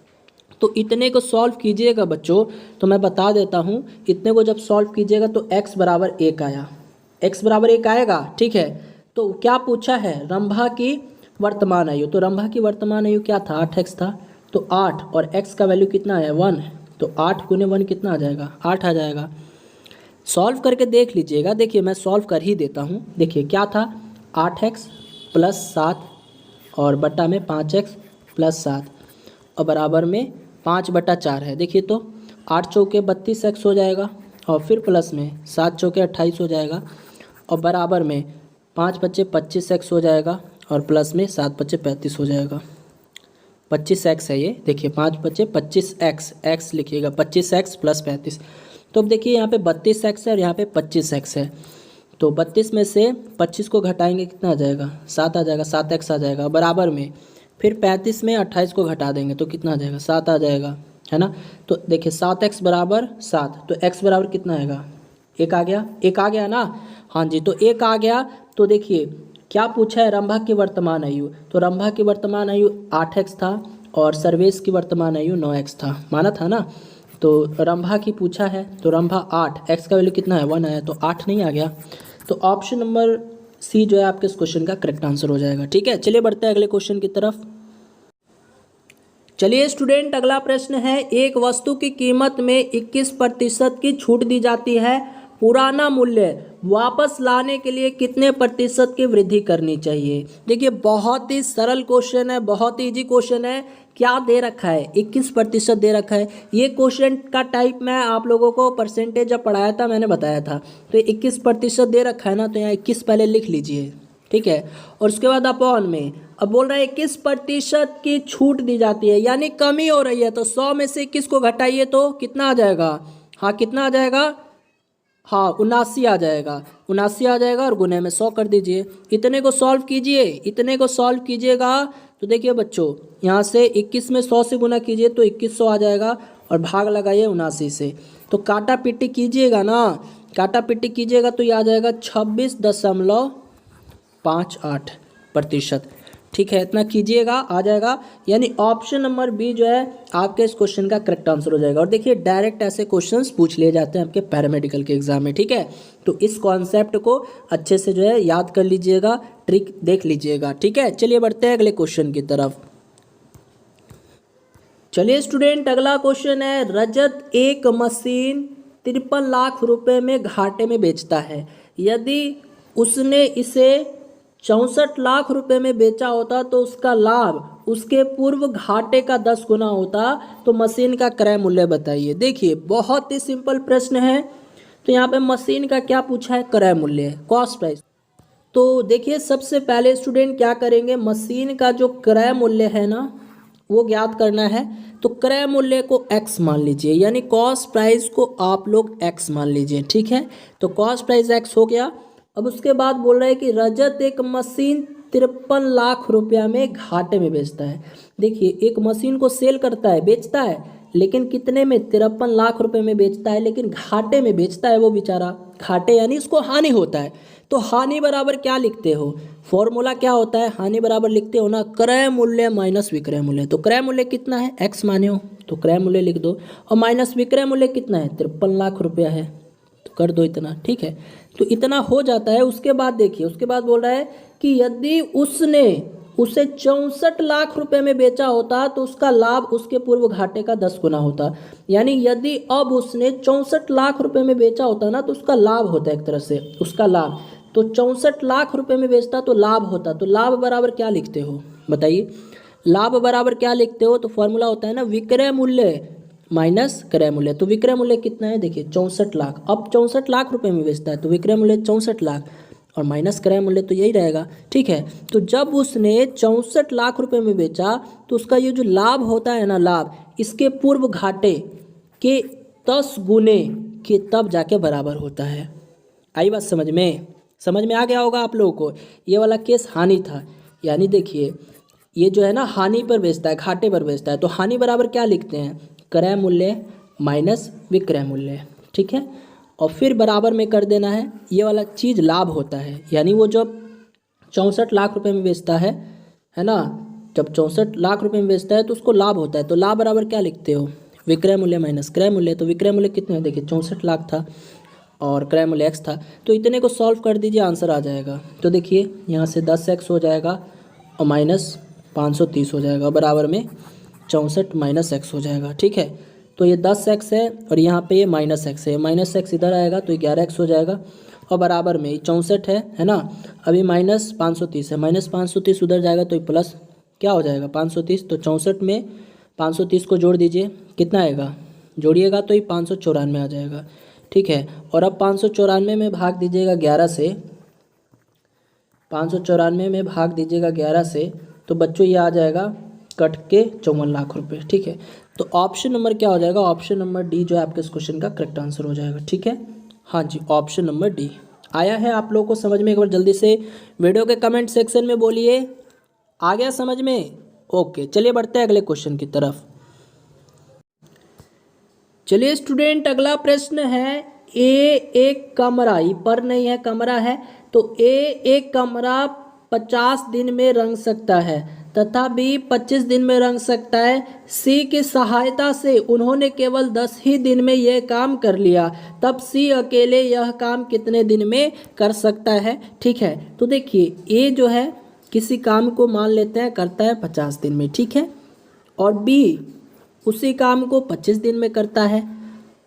तो इतने को सॉल्व कीजिएगा बच्चों, तो मैं बता देता हूँ, इतने को जब सॉल्व कीजिएगा तो x बराबर 1 आया, x बराबर 1 आएगा, ठीक है। तो क्या पूछा है, रंभा की वर्तमान आयु, तो रंभा की वर्तमान आयु क्या था, 8x था, तो 8 और x का वैल्यू कितना है, 1, तो 8 × 1 कितना आ जाएगा, 8 आ जाएगा। सॉल्व करके देख लीजिएगा, देखिए मैं सॉल्व कर ही देता हूँ। देखिए क्या था, 8x + 7 और बट्टा में 5x + 7 और बराबर में 5/4 है। देखिए तो 8 चौके 32x हो जाएगा और फिर प्लस में 7 चौके 28 हो जाएगा और बराबर में 5 बच्चे 25x हो जाएगा और प्लस में 7 बच्चे 35 हो जाएगा। 25x है ये, देखिए 5 बच्चे 25x, x लिखिएगा, 25x + 35। तो अब देखिए यहाँ पे 32x है और यहाँ पे 25x है, तो 32 में से 25 को घटाएंगे कितना आ जाएगा, 7 आ जाएगा, 7x आ जाएगा। बराबर में फिर 35 में 28 को घटा देंगे तो कितना आ जाएगा, 7 आ जाएगा, है ना। तो देखिए 7x बराबर 7, तो x बराबर कितना आएगा, 1 आ गया, 1 आ गया ना, हाँ जी। तो 1 आ गया, तो देखिए क्या पूछा है, रंभा की वर्तमान आयु, तो रंभा की वर्तमान आयु 8x था और सर्वेश की वर्तमान आयु 9x था, माना था ना। तो रंभा की पूछा है, तो रंभा 8, x का वैल्यू कितना है, 1 आया, तो 8 नहीं आ गया। तो ऑप्शन नंबर सी जो है आपके इस क्वेश्चन का करेक्ट आंसर हो जाएगा, ठीक है। चलिए बढ़ते हैं अगले क्वेश्चन की तरफ। चलिए स्टूडेंट, अगला प्रश्न है, एक वस्तु की कीमत में 21% की छूट दी जाती है, पुराना मूल्य वापस लाने के लिए कितने प्रतिशत की वृद्धि करनी चाहिए? देखिए बहुत ही सरल क्वेश्चन है, बहुत ही इजी क्वेश्चन है। क्या दे रखा है, 21% दे रखा है। ये क्वेश्चन का टाइप मैं आप लोगों को परसेंटेज जब पढ़ाया था मैंने बताया था, तो 21% दे रखा है ना, तो यहाँ 21 पहले लिख लीजिए, ठीक है। और उसके बाद अपॉन में, अब बोल रहा है 21% की छूट दी जाती है, यानी कमी हो रही है, तो 100 में से 21 को घटाइए तो कितना आ जाएगा, हाँ कितना आ जाएगा, हाँ 79 आ जाएगा, 79 आ जाएगा और गुने में 100 कर दीजिए। इतने को सॉल्व कीजिए, इतने को सॉल्व कीजिएगा तो देखिए बच्चों, यहाँ से 21 में 100 से गुना कीजिए तो 2100 आ जाएगा और भाग लगाइए 79 से, तो काटा पिट्टी कीजिएगा ना, काटा पिट्टी कीजिएगा तो ये आ जाएगा 26.58%, ठीक है। इतना कीजिएगा, आ जाएगा, यानी ऑप्शन नंबर बी जो है आपके इस क्वेश्चन का करेक्ट आंसर हो जाएगा। और देखिए डायरेक्ट ऐसे क्वेश्चंस पूछ लिए जाते हैं आपके पैरामेडिकल के एग्जाम में, ठीक है। तो इस कॉन्सेप्ट को अच्छे से जो है याद कर लीजिएगा, ट्रिक देख लीजिएगा, ठीक है। चलिए बढ़ते हैं अगले क्वेश्चन की तरफ। चलिए स्टूडेंट, अगला क्वेश्चन है, रजत एक मशीन 53 लाख रुपए में घाटे में बेचता है, यदि उसने इसे 64 लाख रुपए में बेचा होता तो उसका लाभ उसके पूर्व घाटे का 10 गुना होता, तो मशीन का क्रय मूल्य बताइए। देखिए बहुत ही सिंपल प्रश्न है, तो यहाँ पे मशीन का क्या पूछा है, क्रय मूल्य, कॉस्ट प्राइस। तो देखिए सबसे पहले स्टूडेंट क्या करेंगे, मशीन का जो क्रय मूल्य है ना वो ज्ञात करना है। तो क्रय मूल्य को x मान लीजिए, यानी कॉस्ट प्राइस को आप लोग x मान लीजिए, ठीक है। तो कॉस्ट प्राइस x हो गया। अब उसके बाद बोल रहे हैं कि रजत एक मशीन 53 लाख रुपया में घाटे में बेचता है। देखिए, एक मशीन को सेल करता है, बेचता है, लेकिन कितने में? 53 लाख रुपए में बेचता है, लेकिन घाटे में बेचता है वो बेचारा। घाटे यानी उसको हानि होता है। तो हानि बराबर क्या लिखते हो? फॉर्मूला क्या होता है? हानि बराबर लिखते हो ना, क्रय मूल्य माइनस विक्रय मूल्य। तो क्रय मूल्य कितना है? x माने हो तो क्रय मूल्य लिख दो, और माइनस विक्रय मूल्य कितना है? 53 लाख रुपया है, तो कर दो इतना, ठीक है। तो इतना हो जाता है। उसके बाद देखिए, उसके बाद बोल रहा है कि यदि उसने उसे 64 लाख रुपए में बेचा होता तो उसका लाभ उसके पूर्व घाटे का 10 गुना होता। यानी यदि अब उसने 64 लाख रुपए में बेचा होता ना, तो उसका लाभ होता है एक तरह से, उसका लाभ। तो 64 लाख रुपए में बेचता तो लाभ होता। तो लाभ बराबर क्या लिखते हो बताइए? लाभ बराबर क्या लिखते हो? तो फॉर्मूला होता है ना, विक्रय मूल्य माइनस क्रय मूल्य। तो विक्रय मूल्य कितना है? देखिए 64 लाख। अब 64 लाख रुपए में बेचता है तो विक्रय मूल्य 64 लाख, और माइनस क्रय मूल्य तो यही रहेगा, ठीक है। तो जब उसने 64 लाख रुपए में बेचा तो उसका ये जो लाभ होता है ना, लाभ इसके पूर्व घाटे के 10 गुने के तब जाके बराबर होता है। आई बात समझ में? समझ में आ गया होगा आप लोगों को। ये वाला केस हानि था, यानी देखिए ये जो है ना, हानि पर बेचता है, घाटे पर बेचता है। तो हानि बराबर क्या लिखते हैं? क्रय मूल्य माइनस विक्रय मूल्य, ठीक है। और फिर बराबर में कर देना है, ये वाला चीज़ लाभ होता है। यानी वो जब 64 लाख रुपए में बेचता है ना, जब 64 लाख रुपए में बेचता है तो उसको लाभ होता है। तो लाभ बराबर क्या लिखते हो? विक्रय मूल्य माइनस क्रय मूल्य। तो विक्रय मूल्य कितने? देखिए 64 लाख था और क्रय मूल्य x था। तो इतने को सॉल्व कर दीजिए, आंसर आ जाएगा। तो देखिए यहाँ से 10x हो जाएगा और माइनस 530 हो जाएगा, बराबर में 64 माइनस x हो जाएगा, ठीक है। तो ये 10x है और यहाँ पे ये माइनस x है, माइनस x इधर आएगा तो 11x हो जाएगा, और बराबर में 64 है ना। अभी माइनस 530 है, माइनस 530 उधर जाएगा तो ये प्लस क्या हो जाएगा? 530। तो 64 में 530 को जोड़ दीजिए, कितना आएगा? जोड़िएगा तो ये 594 आ जाएगा, ठीक है। और अब 594 में भाग दीजिएगा 11 से, 594 में भाग दीजिएगा 11 से, तो बच्चों ये आ जाएगा कट के 54 लाख रुपए, ठीक है। तो ऑप्शन नंबर क्या हो जाएगा? ऑप्शन नंबर डी जो है आपके इस क्वेश्चन का करेक्ट आंसर हो जाएगा, ठीक है। हाँ जी, ऑप्शन नंबर डी आया है आप लोगों को समझ में? एक बार जल्दी से वीडियो के कमेंट सेक्शन में बोलिए, आ गया समझ में? ओके, चलिए बढ़ते हैं अगले क्वेश्चन की तरफ। चलिए स्टूडेंट, अगला प्रश्न है, ए एक कमरा, ई पर नहीं है, कमरा है, तो ए एक कमरा 50 दिन में रंग सकता है तथा बी 25 दिन में रंग सकता है। सी की सहायता से उन्होंने केवल 10 ही दिन में यह काम कर लिया, तब सी अकेले यह काम कितने दिन में कर सकता है? ठीक है, तो देखिए ए जो है किसी काम को मान लेते हैं करता है 50 दिन में, ठीक है, और बी उसी काम को 25 दिन में करता है।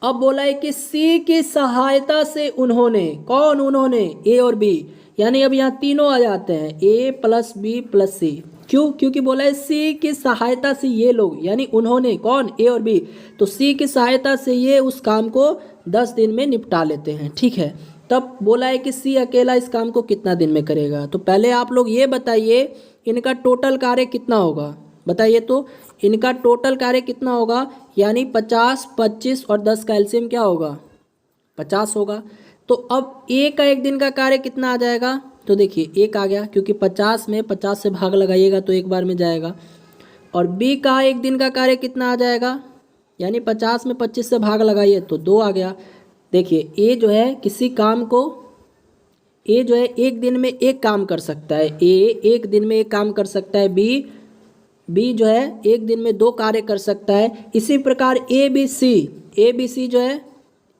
अब बोला है कि सी की सहायता से उन्होंने, कौन उन्होंने? ए और बी, यानी अब यहाँ तीनों आ जाते हैं, ए प्लस बी प्लस सी। क्यों? क्योंकि बोला है सी की सहायता से ये लोग, यानी उन्होंने, कौन? ए और बी। तो सी की सहायता से ये उस काम को 10 दिन में निपटा लेते हैं, ठीक है। तब बोला है कि सी अकेला इस काम को कितना दिन में करेगा। तो पहले आप लोग ये बताइए इनका टोटल कार्य कितना होगा, बताइए तो इनका टोटल कार्य कितना होगा? यानी 50, 25 और 10 का एलसीएम क्या होगा? 50 होगा। तो अब ए का एक दिन का कार्य कितना आ जाएगा? तो देखिए एक आ गया, क्योंकि 50 में 50 से भाग लगाइएगा तो एक बार में जाएगा। और बी का एक दिन का कार्य कितना आ जाएगा? यानी 50 में 25 से भाग लगाइए तो 2 आ गया। देखिए ए जो है किसी काम को, ए जो है एक दिन में एक काम कर सकता है, ए एक दिन में एक काम कर सकता है, बी जो है एक दिन में 2 कार्य कर सकता है। इसी प्रकार ए बी सी जो है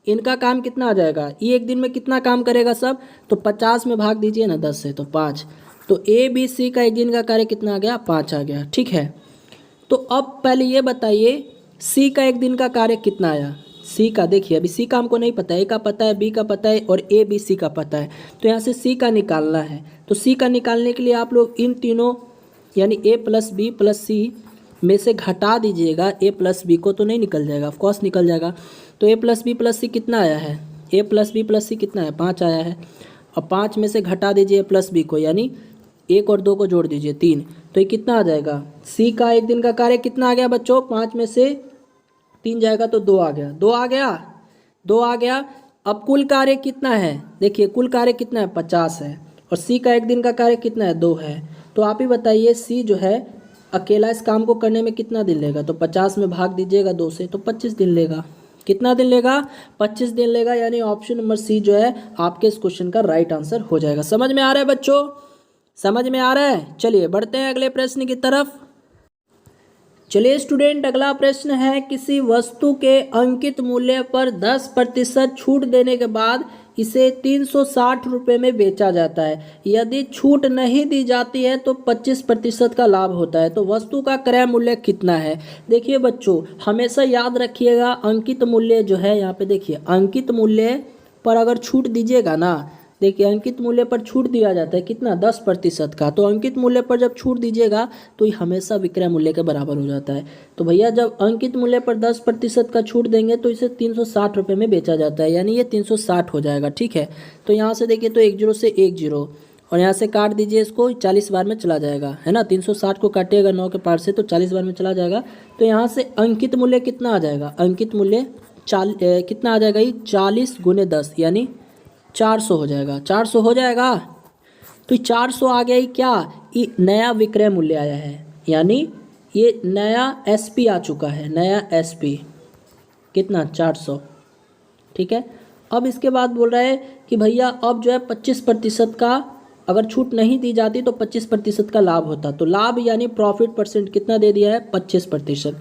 इनका काम कितना आ जाएगा? ये एक दिन में कितना काम करेगा सब? तो 50 में भाग दीजिए ना 10 से, तो 5। तो ए बी सी का एक दिन का कार्य कितना आ गया? 5 आ गया, ठीक है। तो अब पहले ये बताइए सी का एक दिन का कार्य कितना आया? सी का देखिए अभी सी का हमको नहीं पता है, ए का पता है, बी का पता है और ए बी सी का पता है। तो यहाँ से सी का निकालना है। तो सी का निकालने के लिए आप लोग इन तीनों यानी ए प्लस बी प्लस सी में से घटा दीजिएगा। ए प्लस बी को तो नहीं निकल जाएगा, ऑफकोर्स निकल जाएगा। तो ए प्लस बी प्लस सी कितना आया है? ए प्लस बी प्लस सी कितना है? 5 आया है। और 5 में से घटा दीजिए ए प्लस बी को, यानी 1 और 2 को जोड़ दीजिए 3, तो ये कितना आ जाएगा? सी का 1 दिन का कार्य कितना आ गया बच्चों? 5 में से 3 जाएगा तो 2 आ गया, 2 आ गया, 2 आ गया। अब कुल कार्य कितना है? देखिए कुल कार्य कितना है? 50 है, और सी का 1 दिन का कार्य कितना है? 2 है। तो आप ही बताइए सी जो है अकेला इस काम को करने में कितना दिन लेगा? तो 50 में भाग दीजिएगा 2 से, तो 25 दिन लेगा। कितना दिन लेगा? 25 दिन लेगा। यानी ऑप्शन नंबर सी जो है आपके इस क्वेश्चन का राइट आंसर हो जाएगा। समझ में आ रहा है बच्चों? समझ में आ रहा है? चलिए बढ़ते हैं अगले प्रश्न की तरफ। चलिए स्टूडेंट, अगला प्रश्न है, किसी वस्तु के अंकित मूल्य पर 10% छूट देने के बाद इसे 360 रुपये में बेचा जाता है। यदि छूट नहीं दी जाती है तो 25% का लाभ होता है। तो वस्तु का क्रय मूल्य कितना है? देखिए बच्चों, हमेशा याद रखिएगा अंकित मूल्य जो है, यहाँ पे देखिए अंकित मूल्य पर अगर छूट दीजिएगा ना, देखिए अंकित मूल्य पर छूट दिया जाता है कितना? 10% का। तो अंकित मूल्य पर जब छूट दीजिएगा तो ये हमेशा विक्रय मूल्य के बराबर हो जाता है। तो भैया जब अंकित मूल्य पर 10% का छूट देंगे तो इसे 360 रुपये में बेचा जाता है, यानी ये 360 हो जाएगा। ठीक है, तो यहाँ से देखिए तो 1 0 से 1 0, और यहाँ से काट दीजिए इसको, 40 बार में चला जाएगा, है ना। 360 को काटिएगा 9 के पार से तो 40 बार में चला जाएगा। तो यहाँ से अंकित मूल्य कितना आ जाएगा? अंकित मूल्य कितना आ जाएगा? ये 40 × 10 यानी 400 हो जाएगा। 400 हो जाएगा। तो 400 आ गया ही क्या? ये नया विक्रय मूल्य आया है, यानी ये नया एसपी आ चुका है। नया एसपी कितना? 400। ठीक है, अब इसके बाद बोल रहा है कि भैया अब जो है 25% का अगर छूट नहीं दी जाती तो 25% का लाभ होता। तो लाभ यानी प्रॉफिट परसेंट कितना दे दिया है? 25%।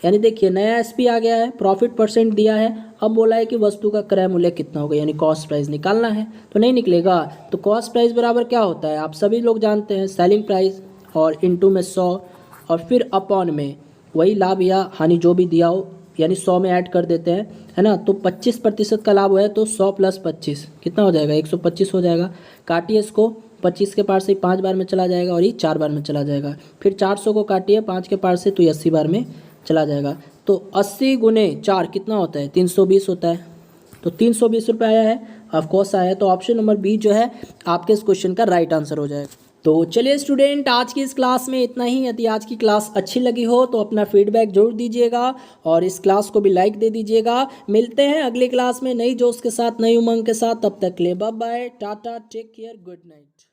यानी देखिए नया एसपी आ गया है, प्रॉफिट परसेंट दिया है। अब बोला है कि वस्तु का क्रय मूल्य कितना होगा, यानी कॉस्ट प्राइस निकालना है। तो नहीं निकलेगा। तो कॉस्ट प्राइस बराबर क्या होता है? आप सभी लोग जानते हैं, सेलिंग प्राइस और इनटू में 100 और फिर अपॉन में वही लाभ या हानि जो भी दिया हो, यानी 100 में ऐड कर देते हैं, है ना। तो 25% का लाभ है तो 100 + 25 कितना हो जाएगा? 125 हो जाएगा। काटिए इसको, 25 के पार से 5 बार में चला जाएगा और ये 4 बार में चला जाएगा। फिर 400 को काटिए 5 के पार से तो 80 बार में चला जाएगा। तो 80 × 4 कितना होता है? 320 होता है। तो 320 रुपये आया है, ऑफकोर्स आया है। तो ऑप्शन नंबर बी जो है आपके इस क्वेश्चन का राइट आंसर हो जाएगा। तो चलिए स्टूडेंट, आज की इस क्लास में इतना ही। यदि आज की क्लास अच्छी लगी हो तो अपना फीडबैक जरूर दीजिएगा और इस क्लास को भी लाइक दे दीजिएगा। मिलते हैं अगली क्लास में नई जोश के साथ, नई उमंग के साथ। तब तक के लिए bye bye, tata, take care, good night.